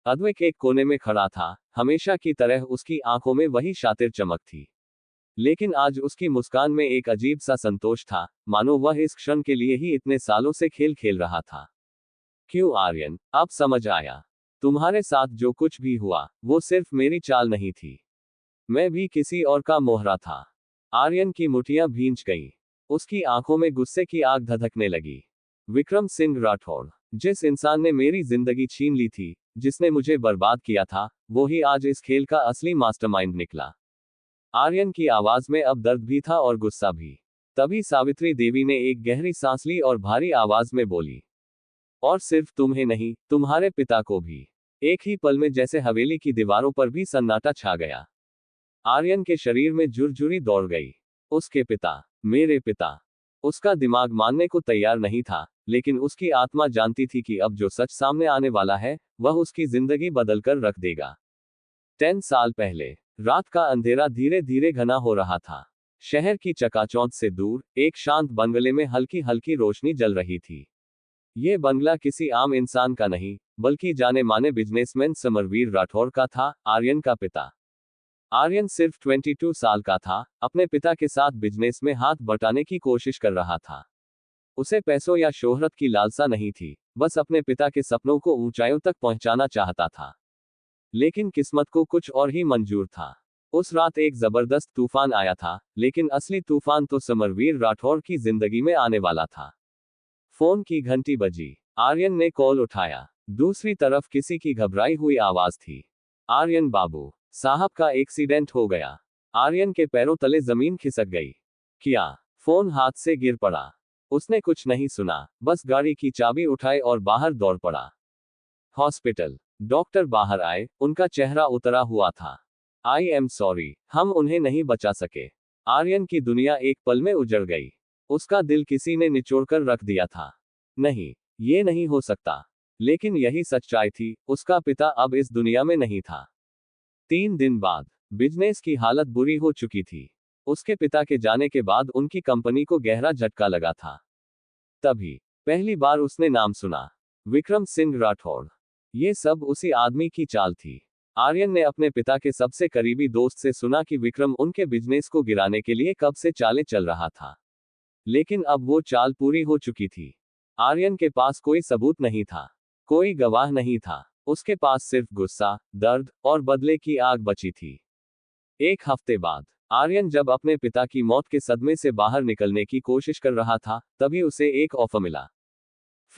अद्वैक एक कोने में खड़ा था, हमेशा की तरह उसकी आंखों में वही शातिर चमक थी। लेकिन आज उसकी मुस्कान में एक अजीब सा संतोष था, मानो वह इस क्षण के लिए ही इतने सालों से खेल खेल रहा था। क्यों आर्यन, अब समझ आया। तुम्हारे साथ जो कुछ भी हुआ, वो सिर्फ मेरी चाल नहीं थी। मैं भी किसी और का मोहरा था। आर्यन की मुठियां भींच गईं। उसकी आंखों में गुस्से की आग धधकने लगी। विक्रम सिंह राठौड़, जिस इंसान ने मेरी जिंदगी छीन ली थी, जिसने मुझे बर्बाद किया था, वो ही आज इस खेल का असली मास्टरमाइंड निकला। आर्यन की आवाज में अब दर्द भी था और गुस्सा भी। तभी सावित्री देवी ने एक गहरी सांस ली और भारी आवाज में बोली, और सिर्फ तुम्हें नहीं, तुम्हारे पिता को भी। एक ही पल में जैसे हवेली की दीवारों पर भी सन्नाटा छा गया। आर्यन के शरीर में झुरझुरी दौड़ गई। उसके पिता, मेरे पिता। उसका दिमाग मानने को तैयार नहीं था, लेकिन उसकी आत्मा जानती थी कि अब जो सच सामने आने वाला है, वह उसकी जिंदगी बदलकर रख देगा। 10 साल पहले, रात का अंधेरा धीरे धीरे घना हो रहा था। शहर की चकाचौंध से दूर, एक शांत बंगले में हल्की हल्की रोशनी जल रही थी। ये बंगला किसी आम इंसान का नहीं, बल्कि जाने माने बिजनेसमैन समरवीर राठौर का था, आर्यन का पिता। आर्यन सिर्फ 22 साल का था, अपने पिता के साथ बिजनेस में हाथ बटाने की कोशिश कर रहा था। उसे पैसों या शोहरत की लालसा नहीं थी, बस अपने पिता के सपनों को ऊंचाइयों तक पहुंचाना चाहता था। लेकिन किस्मत को कुछ और ही मंजूर था। उस रात एक जबरदस्त तूफान आया था, लेकिन असली तूफान तो समरवीर राठौर की जिंदगी में आने वाला था। फोन की घंटी बजी। आर्यन ने कॉल उठाया। दूसरी तरफ किसी की घबराई हुई आवाज थी। आर्यन बाबू साहब का एक्सीडेंट हो गया। आर्यन के पैरों तले जमीन खिसक गई। क्या? फोन हाथ से गिर पड़ा। उसने कुछ नहीं सुना, बस गाड़ी की चाबी उठाई और बाहर दौड़ पड़ा। हॉस्पिटल। डॉक्टर बाहर आए, उनका चेहरा उतरा हुआ था। आई एम सॉरी, हम उन्हें नहीं बचा सके। आर्यन की दुनिया एक पल में उजड़ गई। उसका दिल किसी ने निचोड़कर रख दिया था। नहीं, ये नहीं हो सकता। लेकिन यही सच्चाई थी, उसका पिता अब इस दुनिया में नहीं था। 3 दिन बाद, बिजनेस की हालत बुरी हो चुकी थी। उसके पिता के जाने के बाद उनकी कंपनी को गहरा झटका लगा था। तभी पहली बार उसने नाम सुना, विक्रम सिंह राठौड़। ये सब उसी आदमी की चाल थी। आर्यन ने अपने पिता के सबसे करीबी दोस्त से सुना कि विक्रम उनके बिजनेस को गिराने के लिए कब से चालें चल रहा था। लेकिन अब वो चाल पूरी हो चुकी थी। आर्यन के पास कोई सबूत नहीं था, कोई गवाह नहीं था। उसके पास सिर्फ गुस्सा, दर्द और बदले की आग बची थी। 1 हफ्ते बाद, आर्यन जब अपने पिता की मौत के सदमे से बाहर निकलने की कोशिश कर रहा था, तभी उसे एक ऑफर मिला,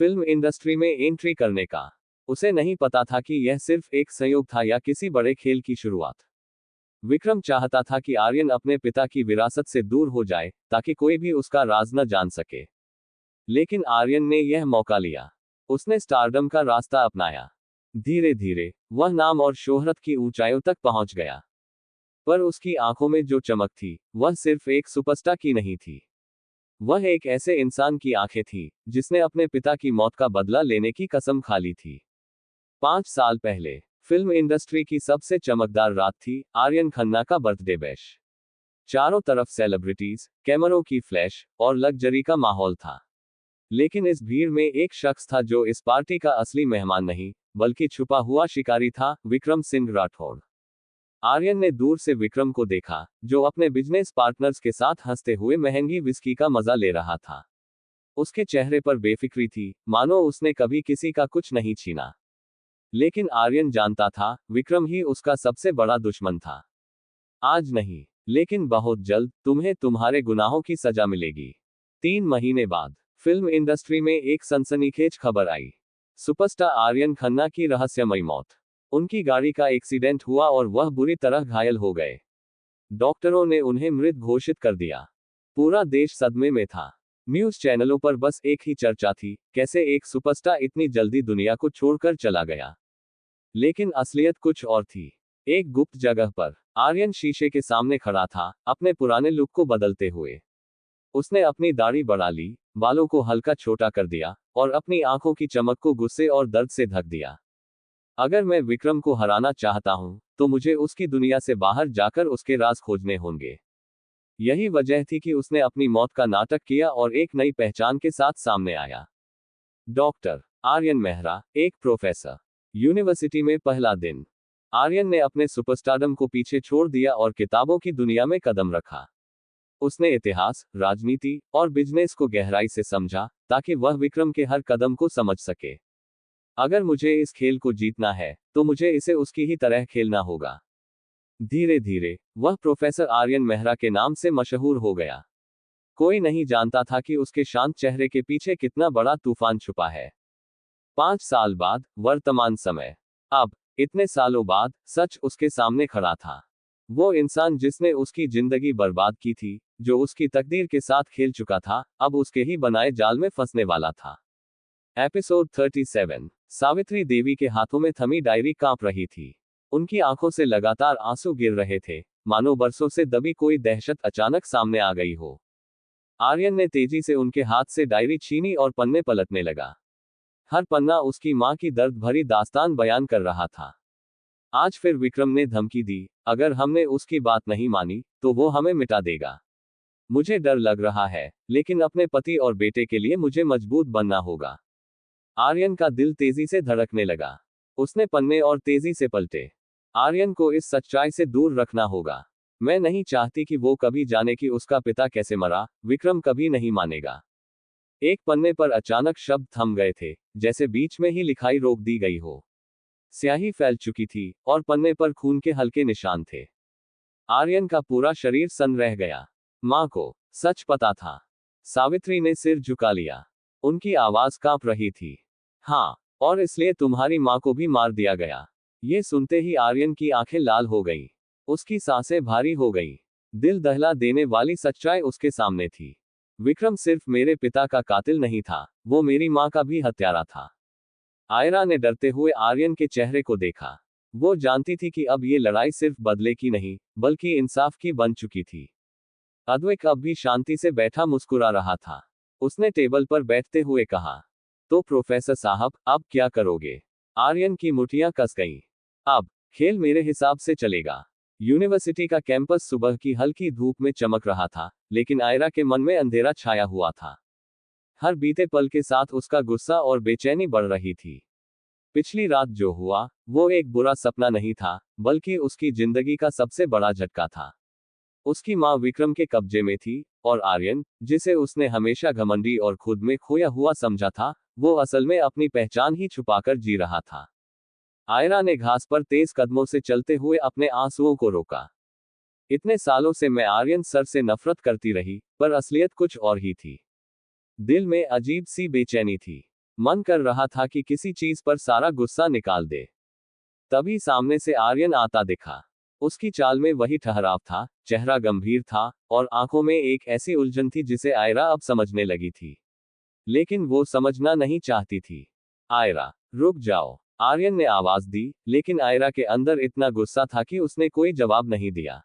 फिल्म इंडस्ट्री में एंट्री करने का। उसे नहीं पता था कि यह सिर्फ एक संयोग था या किसी बड़े खेल की शुरुआत। विक्रम चाहता था कि आर्यन अपने पिता की विरासत से दूर हो जाए, ताकि कोई भी उसका राज न जान सके। लेकिन आर्यन ने यह मौका लिया। उसने स्टारडम का रास्ता अपनाया। धीरे धीरे वह नाम और शोहरत की ऊंचाइयों तक पहुंच गया। पर उसकी आंखों में जो चमक थी, वह सिर्फ एक सुपरस्टार की नहीं थी। वह एक ऐसे इंसान की आंखें थी, जिसने अपने पिता की मौत का बदला लेने की कसम खा ली थी। 5 साल पहले, फिल्म इंडस्ट्री की सबसे चमकदार रात थी, आर्यन खन्ना का बर्थडे बैश। चारों तरफ सेलिब्रिटीज, कैमरों की फ्लैश और लग्जरी का माहौल था। लेकिन इस भीड़ में एक शख्स था जो इस पार्टी का असली मेहमान नहीं, बल्कि छुपा हुआ शिकारी था, विक्रम सिंह राठौड़। आर्यन ने दूर से विक्रम को देखा, जो अपने बिजनेस पार्टनर्स के साथ हंसते हुए महंगी विस्की का मजा ले रहा था। उसके चेहरे पर बेफिक्री थी, मानो उसने कभी किसी का कुछ नहीं छीना। लेकिन आर्यन जानता था, विक्रम ही उसका सबसे बड़ा दुश्मन था। आज नहीं, लेकिन बहुत जल्द, तुम्हें तुम्हारे गुनाहों की सजा मिलेगी। 3 महीने बाद, फिल्म इंडस्ट्री में एक सनसनीखेज खबर आई। सुपरस्टार आर्यन खन्ना की रहस्यमयी मौत। उनकी गाड़ी का एक्सीडेंट हुआ और वह बुरी तरह घायल हो गए। डॉक्टरों ने उन्हें मृत घोषित कर दिया। पूरा देश सदमे में था। न्यूज चैनलों पर बस एक ही चर्चा थी, कैसे एक सुपरस्टार इतनी जल्दी दुनिया को छोड़कर चला गया। लेकिन असलियत कुछ और थी। एक गुप्त जगह पर आर्यन शीशे के सामने खड़ा था, अपने पुराने लुक को बदलते हुए। उसने अपनी दाढ़ी बढ़ा ली, बालों को हल्का छोटा कर दिया, और अपनी आंखों की चमक को गुस्से और दर्द से ढक दिया। अगर मैं विक्रम को हराना चाहता हूं, तो मुझे उसकी दुनिया से बाहर जाकर उसके राज खोजने होंगे। यही वजह थी कि उसने अपनी मौत का नाटक किया और एक नई पहचान के साथ सामने आया। डॉक्टर आर्यन मेहरा, एक प्रोफेसर। यूनिवर्सिटी में पहला दिन। आर्यन ने अपने सुपरस्टारडम को पीछे छोड़ दिया और किताबों की दुनिया में कदम रखा। उसने इतिहास, राजनीति और बिजनेस को गहराई से समझा, ताकि वह विक्रम के हर कदम को समझ सके। अगर मुझे इस खेल को जीतना है, तो मुझे इसे उसकी ही तरह खेलना होगा। धीरे धीरे वह प्रोफेसर आर्यन मेहरा के नाम से मशहूर हो गया। कोई नहीं जानता था कि उसके शांत चेहरे के पीछे कितना बड़ा तूफान छुपा है। 5 साल बाद, वर्तमान समय। अब इतने सालों बाद सच उसके सामने खड़ा था। वो इंसान जिसने उसकी जिंदगी बर्बाद की थी, जो उसकी तकदीर के साथ खेल चुका था, अब उसके ही बनाए जाल में फंसने वाला था। एपिसोड 37। सावित्री देवी के हाथों में थमी डायरी कांप रही थी। उनकी आंखों से लगातार आंसू गिर रहे थे, मानो बरसों से दबी कोई दहशत अचानक सामने आ गई हो। आर्यन ने तेजी से उनके हाथ से डायरी छीनी और पन्ने पलटने लगा। हर पन्ना उसकी मां की दर्द भरी दास्तान बयान कर रहा था। आज फिर विक्रम ने धमकी दी, अगर हमने उसकी बात नहीं मानी, तो वो हमें मिटा देगा। मुझे डर लग रहा है, लेकिन अपने पति और बेटे के लिए मुझे मजबूत बनना होगा। आर्यन का दिल तेजी से धड़कने लगा। उसने पन्ने और तेजी से पलटे। आर्यन को इस सच्चाई से दूर रखना होगा। मैं नहीं चाहती कि वो कभी जाने कि उसका पिता कैसे मरा। विक्रम कभी नहीं मानेगा। एक पन्ने पर अचानक शब्द थम गए थे, जैसे बीच में ही लिखाई रोक दी गई हो। स्याही फैल चुकी थी, और पन्ने पर खून के हल्के निशान थे। आर्यन का पूरा शरीर सन रह गया। मां को सच पता था। सावित्री ने सिर झुका लिया। उनकी आवाज कांप रही थी। हाँ, और इसलिए तुम्हारी मां को भी मार दिया गया। ये सुनते ही आर्यन की आंखें लाल हो गईं। उसकी सांसें भारी हो गईं। दिल दहला देने वाली सच्चाई उसके सामने थी। विक्रम सिर्फ मेरे पिता का कातिल नहीं था, वो मेरी मां का भी हत्यारा था। आयरा ने डरते हुए आर्यन के चेहरे को देखा। वो जानती थी कि अब ये लड़ाई सिर्फ बदले की नहीं, बल्कि इंसाफ की बन चुकी थी। अद्वैक अब भी शांति से बैठा मुस्कुरा रहा था। उसने टेबल पर बैठते हुए कहा, तो प्रोफेसर साहब, अब क्या करोगे? आर्यन की मुठियां कस गईं। अब खेल मेरे हिसाब से चलेगा। यूनिवर्सिटी का कैंपस सुबह की हल्की धूप में चमक रहा था, लेकिन आयरा के मन में अंधेरा छाया हुआ था। हर बीते पल के साथ उसका गुस्सा और बेचैनी बढ़ रही थी। पिछली रात जो हुआ, वो एक बुरा सपना नहीं था, बल्कि उसकी जिंदगी का सबसे बड़ा झटका था। उसकी मां विक्रम के कब्जे में थी, और आर्यन, जिसे उसने हमेशा घमंडी और खुद में खोया हुआ समझा था, वो असल में अपनी पहचान ही छुपाकर जी रहा था। आयरा ने घास पर तेज कदमों से चलते हुए अपने आंसुओं को रोका। इतने सालों से मैं आर्यन सर से नफरत करती रही, पर असलियत कुछ और ही थी। दिल में अजीब सी बेचैनी थी। मन कर रहा था कि किसी चीज पर सारा गुस्सा निकाल दे। तभी सामने से आर्यन आता दिखा। उसकी चाल में वही ठहराव था, चेहरा गंभीर था, और आंखों में एक ऐसी उलझन थी जिसे आयरा अब समझने लगी थी। लेकिन वो समझना नहीं चाहती थी। आयरा, रुक जाओ, आर्यन ने आवाज दी, लेकिन आयरा के अंदर इतना गुस्सा था कि उसने कोई जवाब नहीं दिया।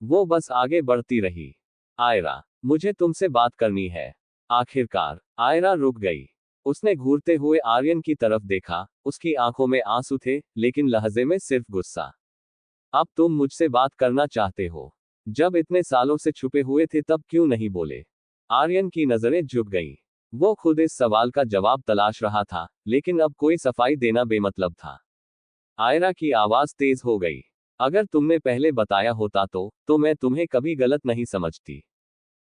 वो बस आगे बढ़ती रही। आयरा, मुझे तुमसे बात करनी है। आखिरकार आयरा रुक गई। उसने घूरते हुए आर्यन की तरफ देखा। उसकी आंखों में आंसू थे, लेकिन लहजे में सिर्फ गुस्सा। अब तुम मुझसे बात करना चाहते हो? जब इतने सालों से छुपे हुए थे तब क्यों नहीं बोले? आर्यन की नजरें झुक गईं। वो खुद इस सवाल का जवाब तलाश रहा था, लेकिन अब कोई सफाई देना बेमतलब था। आयरा की आवाज तेज हो गई। अगर तुमने पहले बताया होता तो मैं तुम्हें कभी गलत नहीं समझती।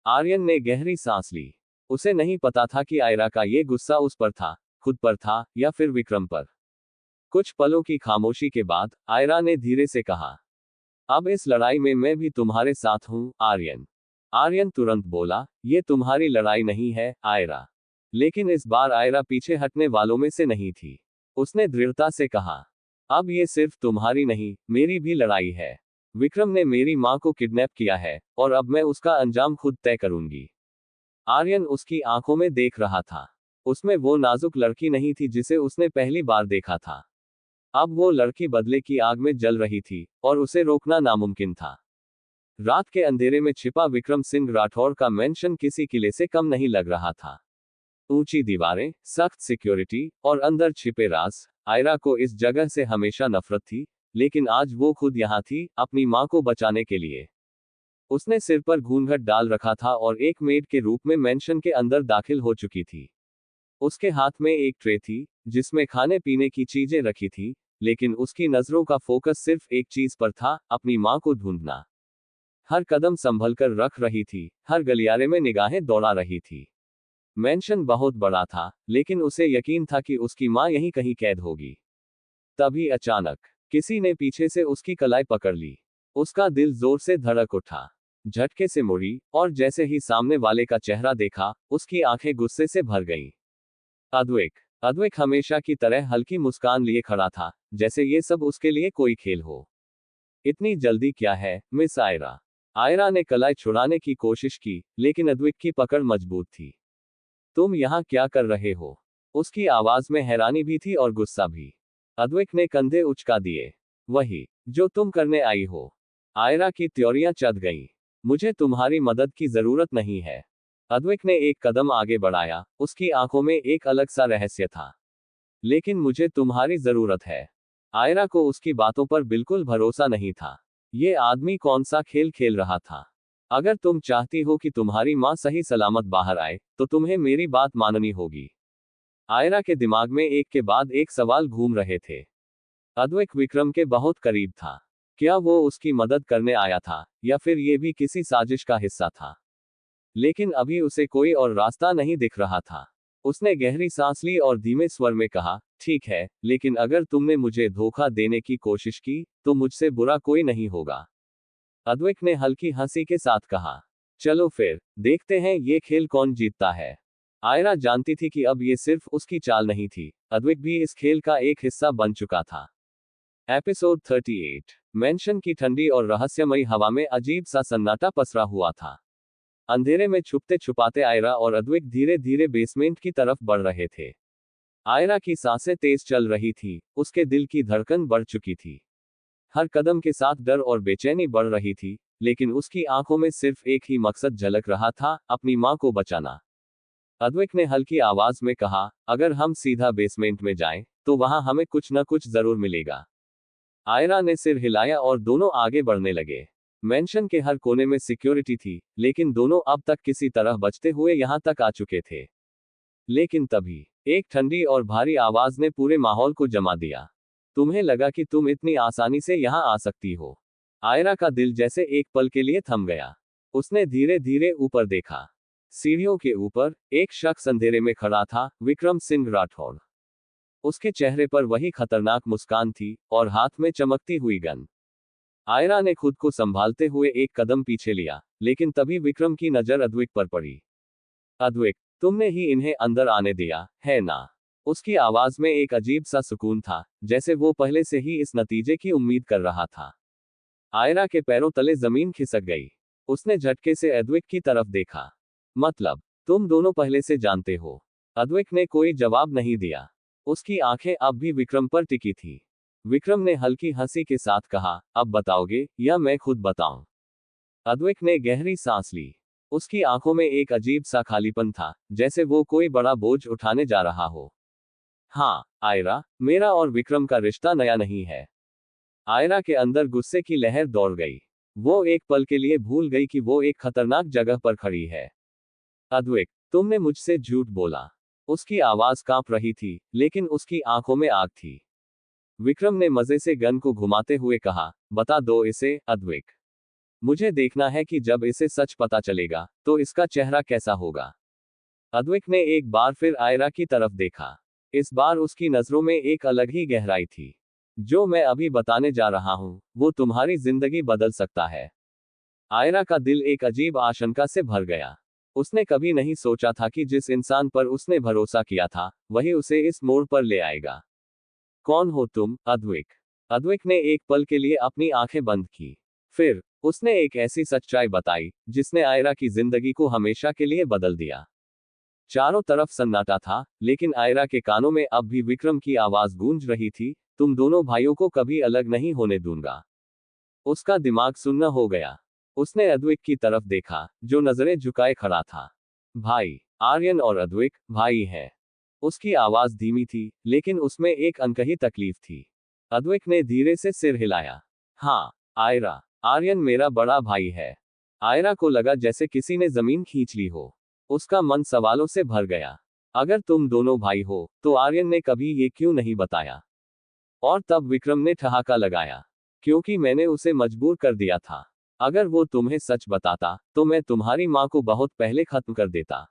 आर्यन ने गहरी सांस ली। उसे नहीं पता था कि आयरा का ये गुस्सा उस पर था, खुद पर था, या फिर विक्रम पर। कुछ पलों की खामोशी के बाद आयरा ने धीरे से कहा, अब इस लड़ाई में मैं भी तुम्हारे साथ हूं, आर्यन। आर्यन तुरंत बोला, ये तुम्हारी लड़ाई नहीं है, आयरा। लेकिन इस बार आयरा पीछे हटने वालों में से नहीं थी। उसने दृढ़ता से कहा, अब ये सिर्फ तुम्हारी नहीं, मेरी भी लड़ाई है। विक्रम ने मेरी मां को किडनैप किया है, और अब मैं उसका अंजाम खुद तय करूंगी। आर्यन उसकी आंखों में देख रहा था। उसमें वो नाजुक लड़की नहीं थी जिसे उसने पहली बार देखा था। अब वो लड़की बदले की आग में जल रही थी और उसे रोकना नामुमकिन था। रात के अंधेरे में छिपा विक्रम सिंह राठौर का मेंशन किसी किले से कम नहीं लग रहा था। ऊंची दीवारें, सख्त सिक्योरिटी और अंदर छिपे राज। आयरा को इस जगह से हमेशा नफरत थी, लेकिन आज वो खुद यहाँ थी, अपनी माँ को बचाने के लिए। उसने सिर पर घूंघट डाल रखा था और एक मेड के रूप में मेंशन के अंदर दाखिल हो चुकी थी। उसके हाथ में एक ट्रे थी जिसमें खाने पीने की चीजें रखी थी, लेकिन उसकी नजरों का फोकस सिर्फ एक चीज पर था, अपनी माँ को ढूंढना। हर कदम संभल कर रख रही थी, हर गलियारे में निगाहें दौड़ा रही थी। मेंशन बहुत बड़ा था, लेकिन उसे यकीन था कि उसकी माँ यहीं कहीं कैद होगी। तभी अचानक किसी ने पीछे से उसकी कलाई पकड़ ली। उसका दिल जोर से धड़क उठा। झटके से मुड़ी, और जैसे ही सामने वाले का चेहरा देखा, उसकी आंखें गुस्से से भर गईं। अद्वैक अद्वैक हमेशा की तरह हल्की मुस्कान लिए खड़ा था, जैसे ये सब उसके लिए कोई खेल हो। इतनी जल्दी क्या है, मिस आयरा? आयरा ने कलाई छुड़ाने की कोशिश की, लेकिन अद्वैक की पकड़ मजबूत थी। तुम यहाँ क्या कर रहे हो? उसकी आवाज में हैरानी भी थी और गुस्सा भी। अद्वैक ने कंधे उचका दिए। वही जो तुम करने आई हो। आयरा की त्योरियां चढ़ गईं। मुझे तुम्हारी मदद की जरूरत नहीं है। अद्वैक ने एक कदम आगे बढ़ाया, उसकी आंखों में एक अलग सा रहस्य था। लेकिन मुझे तुम्हारी जरूरत है। आयरा को उसकी बातों पर बिल्कुल भरोसा नहीं था। ये आदमी कौन सा खेल खेल रहा था? अगर तुम चाहती हो कि तुम्हारी माँ सही सलामत बाहर आए, तो तुम्हें मेरी बात माननी होगी। आयरा के दिमाग में एक के बाद एक सवाल घूम रहे थे। अद्वैक विक्रम के बहुत करीब था। क्या वो उसकी मदद करने आया था, या फिर ये भी किसी साजिश का हिस्सा था? लेकिन अभी उसे कोई और रास्ता नहीं दिख रहा था। उसने गहरी सांस ली और धीमे स्वर में कहा, ठीक है, लेकिन अगर तुमने मुझे धोखा देने की कोशिश की, तो मुझसे बुरा कोई नहीं होगा। अद्वैक ने हल्की हंसी के साथ कहा, चलो फिर देखते हैं ये खेल कौन जीतता है। आयरा जानती थी कि अब ये सिर्फ उसकी चाल नहीं थी, अद्वैक भी इस खेल का एक हिस्सा बन चुका था। एपिसोड 38। मेंशन की ठंडी और रहस्यमयी हवा में अजीब सा सन्नाटा पसरा हुआ था। अंधेरे में छुपते छुपाते आयरा और अद्वैक धीरे धीरे बेसमेंट की तरफ बढ़ रहे थे। आयरा की सांसें तेज चल रही थी, उसके दिल की धड़कन बढ़ चुकी थी। हर कदम के साथ डर और बेचैनी बढ़ रही थी, लेकिन उसकी आंखों में सिर्फ एक ही मकसद झलक रहा था, अपनी माँ को बचाना। अद्वैक ने हल्की आवाज में कहा, अगर हम सीधा बेसमेंट में जाएं, तो वहां हमें कुछ न कुछ जरूर मिलेगा। आयरा ने सिर हिलाया और दोनों आगे बढ़ने लगे। मेंशन के हर कोने में सिक्योरिटी थी, लेकिन दोनों अब तक किसी तरह बचते हुए यहां तक आ चुके थे। लेकिन तभी एक ठंडी और भारी आवाज ने पूरे माहौल को जमा दिया। तुम्हें लगा कि तुम इतनी आसानी से यहां आ सकती हो? आयरा का दिल जैसे एक पल के लिए थम गया। उसने धीरे धीरे ऊपर देखा। सीढ़ियों के ऊपर एक शख्स अंधेरे में खड़ा था, विक्रम सिंह राठौर। उसके चेहरे पर वही खतरनाक मुस्कान थी, और हाथ में चमकती हुई गन। आयरा ने खुद को संभालते हुए एक कदम पीछे लिया, लेकिन तभी विक्रम की नजर अद्वैक पर पड़ी। अद्वैक, तुमने ही इन्हें अंदर आने दिया, है ना? उसकी आवाज में एक अजीब सा सुकून था, जैसे वो पहले से ही इस नतीजे की उम्मीद कर रहा था। आयरा के पैरों तले जमीन खिसक गई। उसने झटके से अद्वैक की तरफ देखा। मतलब, तुम दोनों पहले से जानते हो? अद्वैक ने कोई जवाब नहीं दिया। उसकी आंखें अब भी विक्रम पर टिकी थी। विक्रम ने हल्की हंसी के साथ कहा, अब बताओगे, या मैं खुद बताऊं? अद्वैक ने गहरी सांस ली। उसकी आंखों में एक अजीब सा खालीपन था, जैसे वो कोई बड़ा बोझ उठाने जा रहा हो। हाँ, आयरा, मेरा और विक्रम का रिश्ता नया नहीं है। आयरा के अंदर गुस्से की लहर दौड़ गई। वो एक पल के लिए भूल गई कि वो एक खतरनाक जगह पर खड़ी है। अद्वैक, तुमने मुझसे झूठ बोला। उसकी आवाज कांप रही थी, लेकिन उसकी आंखों में आग थी। विक्रम ने मजे से गन को घुमाते हुए कहा, बता दो इसे, अद्वैक। मुझे देखना है कि जब इसे सच पता चलेगा, तो इसका चेहरा कैसा होगा। अद्वैक ने एक बार फिर आयरा की तरफ देखा। इस बार उसकी नजरों में एक अलग ही गहराई थी। जो मैं अभी बताने जा रहा हूं, वो तुम्हारी जिंदगी बदल सकता है। आयरा का दिल एक अजीब आशंका से भर गया। उसने कभी नहीं सोचा था कि जिस इंसान पर उसने भरोसा किया था, वही उसे इस मोड़ पर ले आएगा। कौन हो तुम, अद्वैक? अद्वैक ने एक पल के लिए अपनी आंखें बंद की। फिर उसने एक ऐसी सच्चाई बताई जिसने आयरा की जिंदगी को हमेशा के लिए बदल दिया। चारों तरफ सन्नाटा था, लेकिन आयरा के कानों में अब भी विक्रम की आवाज गूंज रही थी, तुम दोनों भाइयों को कभी अलग नहीं होने दूंगा। उसका दिमाग सुन्न हो गया। उसने अद्विक की तरफ देखा, जो नजरें झुकाए खड़ा था। भाई, आर्यन और अद्विक भाई हैं। उसकी आवाज धीमी थी, लेकिन उसमें एक अनकही तकलीफ थी। अद्विक ने धीरे से सिर हिलाया। हाँ, आयरा, आर्यन मेरा बड़ा भाई है। आयरा को लगा जैसे किसी ने जमीन खींच ली हो। उसका मन सवालों से भर गया। अगर तुम दोनों भाई हो, तो आर्यन ने कभी ये क्यों नहीं बताया? और तब विक्रम ने ठहाका लगाया। क्योंकि मैंने उसे मजबूर कर दिया था। अगर वो तुम्हें सच बताता, तो मैं तुम्हारी माँ को बहुत पहले खत्म कर देता।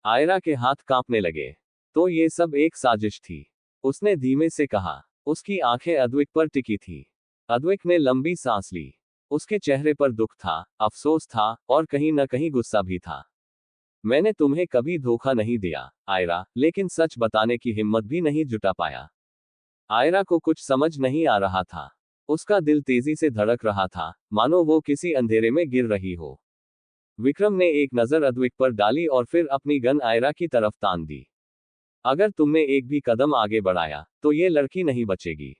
आयरा के हाथ कांपने लगे। तो ये सब एक साजिश थी, उसने धीमे से कहा। उसकी आंखें अद्विक पर टिकी थी। अद्विक ने लंबी सांस ली। उसके चेहरे पर दुख था, अफसोस था, और कहीं न कहीं गुस्सा भी था। मैंने तुम्हें कभी धोखा नहीं दिया, आयरा, लेकिन सच बताने की हिम्मत भी नहीं जुटा पाया। आयरा को कुछ समझ नहीं आ रहा था। उसका दिल तेजी से धड़क रहा था, मानो वो किसी अंधेरे में गिर रही हो। विक्रम ने एक नजर अद्विक पर डाली और फिर अपनी गन आयरा की तरफ तान दी। अगर तुमने एक भी कदम आगे बढ़ाया, तो ये लड़की नहीं बचेगी।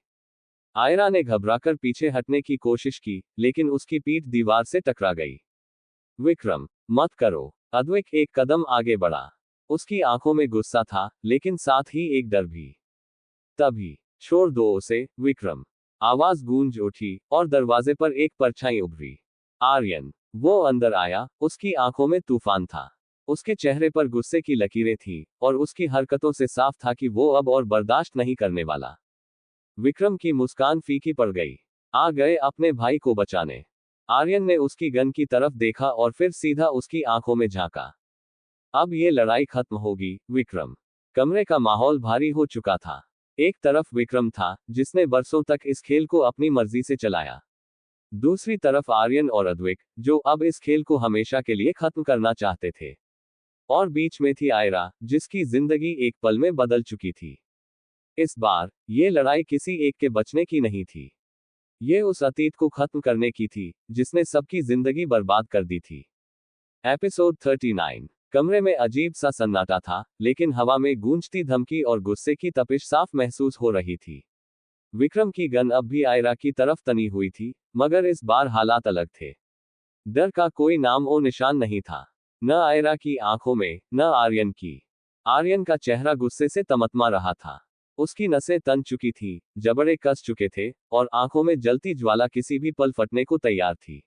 आयरा ने घबराकर पीछे हटने की कोशिश की, लेकिन उसकी पीठ दीवार से टकरा गई। विक्रम, मत करो। अद्विक एक कदम आगे बढ़ा। उसकी आंखों में गुस्सा था, लेकिन साथ ही एक डर भी। तभी, छोड़ दो उसे, विक्रम। आवाज गूंज उठी, और दरवाजे पर एक परछाई उभरी। आर्यन। वो अंदर आया, उसकी आंखों में तूफान था। उसके चेहरे पर गुस्से की लकीरें थीं, और उसकी हरकतों से साफ था कि वो अब और बर्दाश्त नहीं करने वाला। विक्रम की मुस्कान फीकी पड़ गई। आ गए अपने भाई को बचाने। आर्यन ने उसकी गन की तरफ देखा और फिर सीधा उसकी आंखों में झांका। अब ये लड़ाई खत्म होगी, विक्रम। कमरे का माहौल भारी हो चुका था। एक तरफ विक्रम था, जिसने बरसों तक इस खेल को अपनी मर्जी से चलाया। दूसरी तरफ आर्यन और अद्विक, जो अब इस खेल को हमेशा के लिए खत्म करना चाहते थे। और बीच में थी आयरा, जिसकी जिंदगी एक पल में बदल चुकी थी। इस बार, ये लड़ाई किसी एक के बचने की नहीं थी। ये उस अतीत को खत्म करने की थी, जिसने सबकी जिंदगी बर्बाद कर दी थी। एपिसोड 39। कमरे में अजीब सा सन्नाटा था, लेकिन हवा में गूंजती धमकी और गुस्से की तपिश साफ महसूस हो रही थी। विक्रम की गन अब भी आयरा की तरफ तनी हुई थी, मगर इस बार हालात अलग थे। डर का कोई नाम ओ निशान नहीं था। न आयरा की आंखों में, न आर्यन की। आर्यन का चेहरा गुस्से से तमतमा रहा था। उसकी नसें तन चुकी थीं, जबड़े कस चुके थे, और आंखों में जलती ज्वाला किसी भी पल फटने को तैयार थी।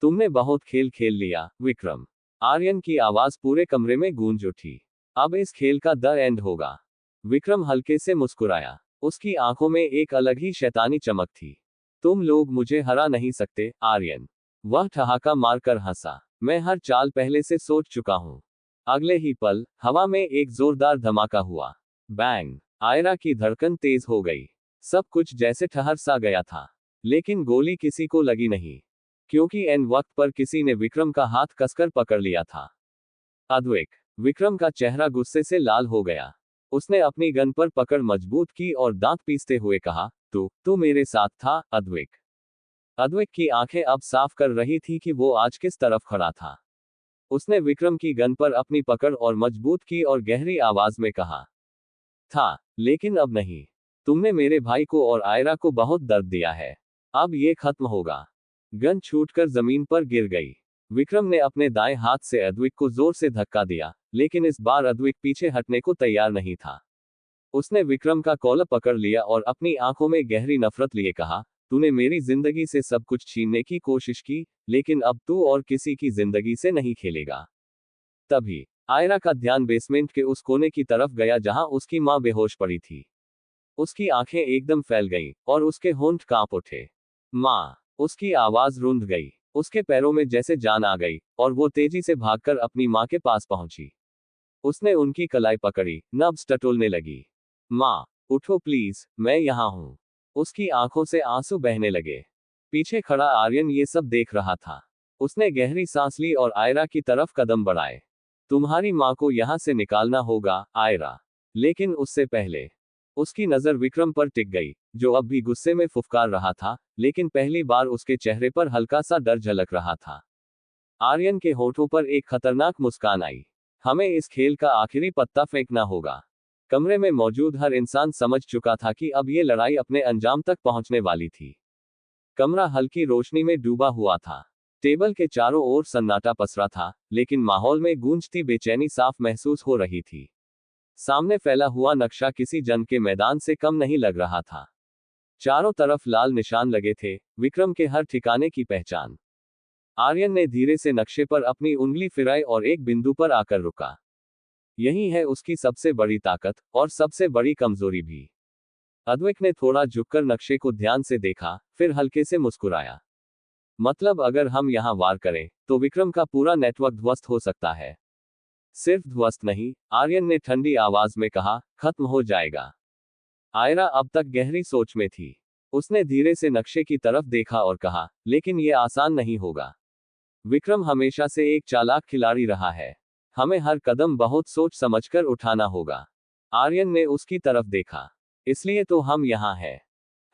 तुमने बहुत खेल खेल लिया, विक्रम। आर्यन की आवाज पूरे कमरे में गूंज उठी। अब इस खेल का द एंड होगा। विक्रम हल्के से मुस्कुराया। उसकी आंखों में एक अलग ही शैतानी चमक थी। तुम लोग मुझे हरा नहीं सकते, आर्यन। वह ठहाका मारकर हंसा। मैं हर चाल पहले से सोच चुका हूं। अगले ही पल, हवा में एक जोरदार धमाका हुआ। बैंग! आयरा की धड़कन तेज हो गई। सब कुछ जैसे ठहर सा गया था। लेकिन गोली किसी को लगी नहीं। क्योंकि एन वक्त पर किसी ने विक्रम का हाथ कसकर पकड़ लिया था। अद्विक! विक्रम का चेहरा गुस्से से लाल हो गया। उसने अपनी गन पर पकड़ मजबूत की और दांत पीसते हुए कहा, तू मेरे साथ था, अद्विक। अद्विक की आंखें अब साफ कर रही थी कि वो आज किस तरफ खड़ा था। उसने विक्रम की गन पर अपनी पकड़ और मजबूत की और गहरी आवाज में कहा, था, लेकिन अब नहीं। तुमने मेरे भाई को और आयरा को बहुत दर्द दिया है। अब ये खत्म होगा। गन छूटकर जमीन पर गिर गई। विक्रम ने अपने दाएं हाथ से अद्विक को जोर से धक्का दिया, लेकिन इस बार अद्विक पीछे हटने को तैयार नहीं था। उसने विक्रम का कॉलर पकड़ लिया और अपनी आंखों में गहरी नफरत लिए कहा, तूने मेरी जिंदगी से सब कुछ छीनने की कोशिश की, लेकिन अब तू और किसी की जिंदगी से नहीं खेलेगा। तभी, आयरा का ध्यान बेसमेंट के उस कोने की तरफ गया जहां उसकी मां बेहोश पड़ी थी। उसकी आंखें एकदम फैल गईं, और उसके होंठ कांप उठे। मां! उसकी आवाज रुंध गई। उसके पैरों में जैसे जान आ गई, और वो तेजी से भागकर अपनी मां के पास पहुंची। उसने उनकी कलाई पकड़ी, नब्ज टटोलने लगी। मां! उठो प्लीज, मैं यहां हूं। उसकी आंखों से आंसू बहने लगे। पीछे खड़ा आर्यन ये सब देख रहा था। उसने गहरी सांस ली और आयरा की तरफ कदम बढ़ाए। तुम्हारी मां को यहां से निकालना होगा, आयरा। लेकिन उससे पहले, उसकी नजर विक्रम पर टिक गई, जो अब भी गुस्से में फुफकार रहा था, लेकिन पहली बार उसके चेहरे पर हल्का सा डर झलक रहा था। आर्यन के होठों पर एक खतरनाक मुस्कान आई। हमें इस खेल का आखिरी पत्ता फेंकना होगा। कमरे में मौजूद हर इंसान समझ चुका था कि अब ये लड़ाई अपने अंजाम तक पहुंचने वाली थी। कमरा हल्की रोशनी में डूबा हुआ था। टेबल के चारों ओर सन्नाटा पसरा था, लेकिन माहौल में गूंजती बेचैनी साफ महसूस हो रही थी। सामने फैला हुआ नक्शा किसी जंग के मैदान से कम नहीं लग रहा था। चारों तरफ लाल निशान लगे थे, विक्रम के हर ठिकाने की पहचान। आर्यन ने धीरे से नक्शे पर अपनी उंगली फिराई और एक बिंदु पर आकर रुका। यही है उसकी सबसे बड़ी ताकत, और सबसे बड़ी कमजोरी भी। अद्वैक ने थोड़ा झुककर नक्शे को ध्यान से देखा, फिर हल्के से मुस्कुराया। मतलब अगर हम यहां वार करें, तो विक्रम का पूरा नेटवर्क ध्वस्त हो सकता है। सिर्फ ध्वस्त नहीं, आर्यन ने ठंडी आवाज में कहा, खत्म हो जाएगा। आयरा अब तक गहरी सोच में थी। उसने धीरे से नक्शे की तरफ देखा और कहा, लेकिन यह आसान नहीं होगा। विक्रम हमेशा से एक चालाक खिलाड़ी रहा है। हमें हर कदम बहुत सोच समझकर उठाना होगा। आर्यन ने उसकी तरफ देखा। इसलिए तो हम यहाँ हैं।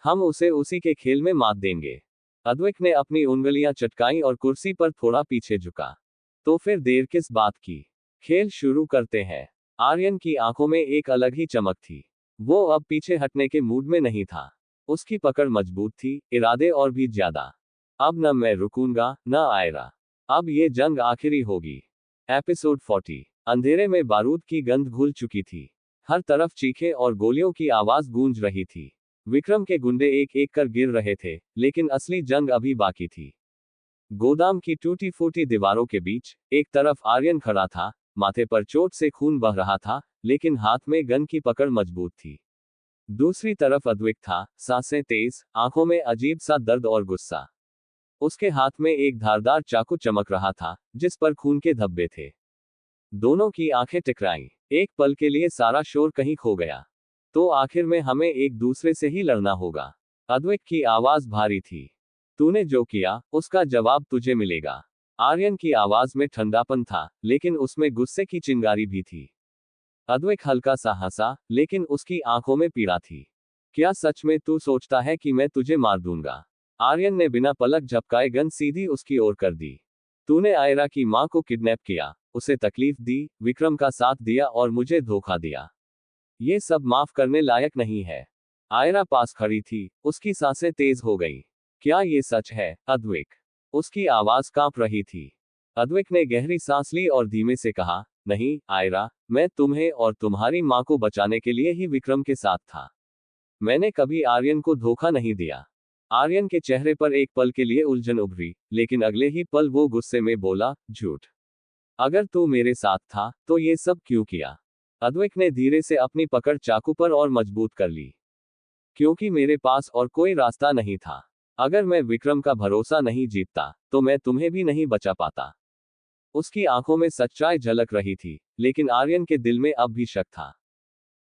हम उसे उसी के खेल में मात देंगे। अद्वैक ने अपनी उंगलियां चटकाई और कुर्सी पर थोड़ा पीछे झुका। तो फिर देर किस बात की? खेल शुरू करते हैं। आर्यन की आंखों में एक अलग ही चमक थी। वो अब पीछे हटने के मूड में नहीं था। उसकी पकड़ मजबूत थी, इरादे और भी ज्यादा। अब न मैं रुकूंगा, न आयरा। अब ये जंग आखिरी होगी। एपिसोड 40। अंधेरे में बारूद की गंध घुल चुकी थी। हर तरफ चीखे और गोलियों की आवाज गूंज रही थी। विक्रम के गुंडे एक एक कर गिर रहे थे, लेकिन असली जंग अभी बाकी थी। गोदाम की टूटी फूटी दीवारों के बीच एक तरफ आर्यन खड़ा था, माथे पर चोट से खून बह रहा था, लेकिन हाथ में गन की पकड़ मजबूत थी। दूसरी तरफ अद्वैक था, सांसें तेज, आंखों में अजीब सा दर्द और गुस्सा। उसके हाथ में एक धारदार चाकू चमक रहा था, जिस पर खून के धब्बे थे। दोनों की आंखें टकराईं। एक पल के लिए सारा शोर कहीं खो गया। तो आखिर में हमें एक दूसरे से ही लड़ना होगा। अद्वैक की आवाज भारी थी। तूने जो किया, उसका जवाब तुझे मिलेगा। आर्यन की आवाज में ठंडापन था, लेकिन उसमें गुस्से की चिंगारी भी थी। अद्वैक हल्का सा हंसा, लेकिन उसकी आंखों में पीड़ा थी। क्या सच में तू सोचता है कि मैं तुझे मार दूंगा? आर्यन ने बिना पलक झपकाए गन सीधी उसकी ओर कर दी। तूने आयरा की मां को किडनैप किया, उसे तकलीफ दी, विक्रम का साथ दिया और मुझे धोखा दिया। ये सब माफ करने लायक नहीं है। आयरा पास खड़ी थी, उसकी सांसें तेज हो गई। क्या ये सच है, अद्वैक? उसकी आवाज कांप रही थी। अद्वैक ने गहरी सांस ली और धीमे से कहा, नहीं, आयरा, मैं तुम्हें और तुम्हारी मां को बचाने के लिए ही विक्रम के साथ था। मैंने कभी आर्यन को धोखा नहीं दिया। आर्यन के चेहरे पर एक पल के लिए उलझन उभरी, लेकिन अगले ही पल वो गुस्से में बोला, झूठ। अगर तू मेरे साथ था, तो ये सब क्यों किया? अद्वैक ने धीरे से अपनी पकड़ चाकू पर और मजबूत कर ली। क्योंकि मेरे पास और कोई रास्ता नहीं था। अगर मैं विक्रम का भरोसा नहीं जीतता, तो मैं तुम्हें भी नहीं बचा पाता। उसकी आंखों में सच्चाई झलक रही थी, लेकिन आर्यन के दिल में अब भी शक था।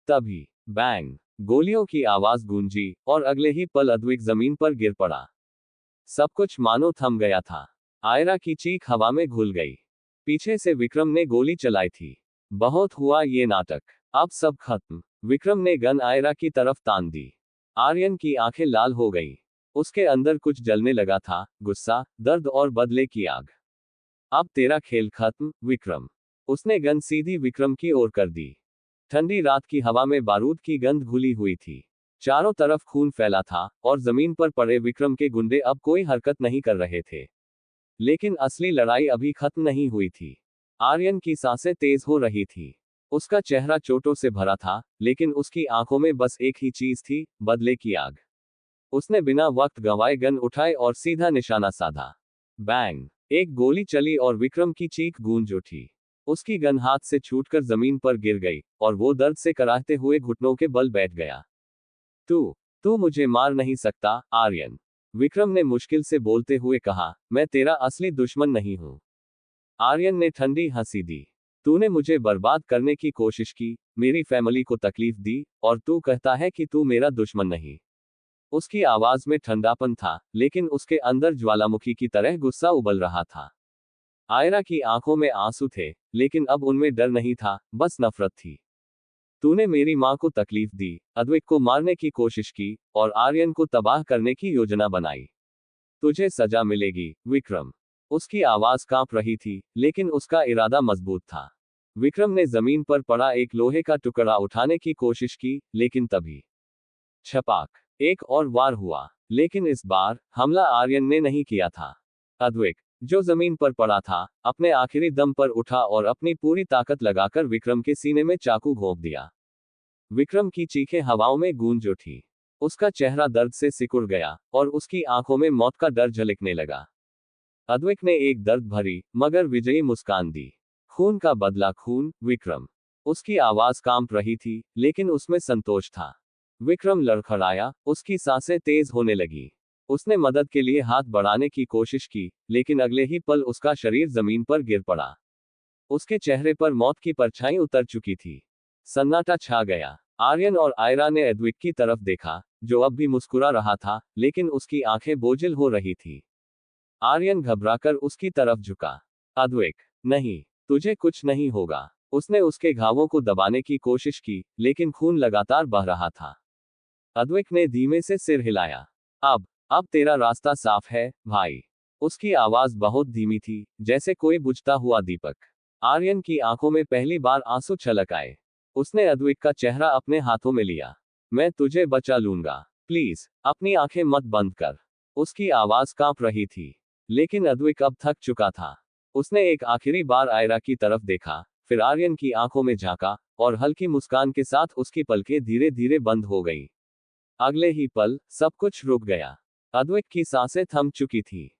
तभी बैंग, गोलियों की आवाज गूंजी, और अगले ही पल अद्वैक जमीन पर गिर पड़ा। सब कुछ मानो थम गया था। आयरा की चीख हवा में घुल गई। पीछे से विक्रम ने गोली चलाई थी। बहुत हुआ ये नाटक, अब सब खत्म। विक्रम ने गन आयरा की तरफ तान दी। आर्यन की आंखें लाल हो गईं। उसके अंदर कुछ जलने लगा था, गुस्सा, दर्द और बदले की आग। अब तेरा खेल खत्म, विक्रम। उसने गन सीधी विक्रम की ओर कर दी। ठंडी रात की हवा में बारूद की गंध घुली हुई थी। चारों तरफ खून फैला था, और जमीन पर पड़े विक्रम के गुंडे अब कोई हरकत नहीं कर रहे थे। लेकिन असली लड़ाई अभी खत्म नहीं हुई थी। आर्यन की सांसें तेज हो रही थी। उसका चेहरा चोटों से भरा था, लेकिन उसकी आंखों में बस एक ही चीज थी, बदले की आग। उसने बिना वक्त गंवाए गन उठाए और सीधा निशाना साधा। बैंग, एक गोली चली और विक्रम की चीख गूंज उठी। उसकी गन हाथ से छूटकर जमीन पर गिर गई, और वो दर्द से कराहते हुए घुटनों के बल बैठ गया। तू तू मुझे मार नहीं सकता, आर्यन। विक्रम ने मुश्किल से बोलते हुए कहा, मैं तेरा असली दुश्मन नहीं हूं। आर्यन ने ठंडी हंसी दी। तूने मुझे बर्बाद करने की कोशिश की, मेरी फैमिली को तकलीफ दी, और तू कहता है कि तू मेरा दुश्मन नहीं। उसकी आवाज में ठंडापन था, लेकिन उसके अंदर ज्वालामुखी की तरह गुस्सा उबल रहा था। आयरा की आंखों में आंसू थे, लेकिन अब उनमें डर नहीं था, बस नफरत थी। तूने मेरी माँ को तकलीफ दी, अद्विक को मारने की कोशिश की और आर्यन को तबाह करने की योजना बनाई। तुझे सजा मिलेगी, विक्रम। उसकी आवाज कांप रही थी, लेकिन उसका इरादा मजबूत था। विक्रम ने जमीन पर पड़ा एक लोहे का टुकड़ा उठाने की कोशिश की, लेकिन तभी छपाक, एक और वार हुआ। लेकिन इस बार हमला आर्यन ने नहीं किया था। अद्विक, जो जमीन पर पड़ा था, अपने आखिरी दम पर उठा और अपनी पूरी ताकत लगाकर विक्रम के सीने में चाकू घोंप दिया। विक्रम की चीखें हवाओं में गूंज उठी। उसका चेहरा दर्द से सिकुड़ गया और उसकी आंखों में मौत का डर झलकने लगा। अद्विक ने एक दर्द भरी मगर विजयी मुस्कान दी। खून का बदला खून, विक्रम। उसकी आवाज कांप रही थी, लेकिन उसमें संतोष था। विक्रम लड़खड़ाया, उसकी सांसें तेज होने लगी। उसने मदद के लिए हाथ बढ़ाने की कोशिश की, लेकिन अगले ही पल उसका शरीर जमीन पर गिर पड़ा। उसके चेहरे पर मौत की परछाई उतर चुकी थी। सन्नाटा छा गया। आर्यन और आयरा ने अद्विक की तरफ देखा, जो अब भी मुस्कुरा रहा था, लेकिन उसकी आंखें बोझिल हो रही थी। आर्यन घबराकर उसकी तरफ झुका। अद्विक, नहीं, तुझे कुछ नहीं होगा। उसने उसके घावों को दबाने की कोशिश की, लेकिन खून लगातार बह रहा था। अद्विक ने धीमे से सिर हिलाया। अब तेरा रास्ता साफ है, भाई। उसकी आवाज बहुत धीमी थी, जैसे कोई बुझता हुआ दीपक। आर्यन की आंखों में पहली बार आंसू छलक आए। उसने अद्विक का चेहरा अपने हाथों में लिया। मैं तुझे बचा लूंगा। प्लीज, अपनी आंखें मत बंद कर। उसकी आवाज कांप रही थी। लेकिन अद्विक अब थक चुका था। उसने एक आखिरी बार आयरा की तरफ देखा, फिर आर्यन की आंखों में झांका, और हल्की मुस्कान के साथ उसकी पलकें धीरे धीरे बंद हो गईं। अगले ही पल, सब कुछ रुक गया। अद्विक की सांसें थम चुकी थी।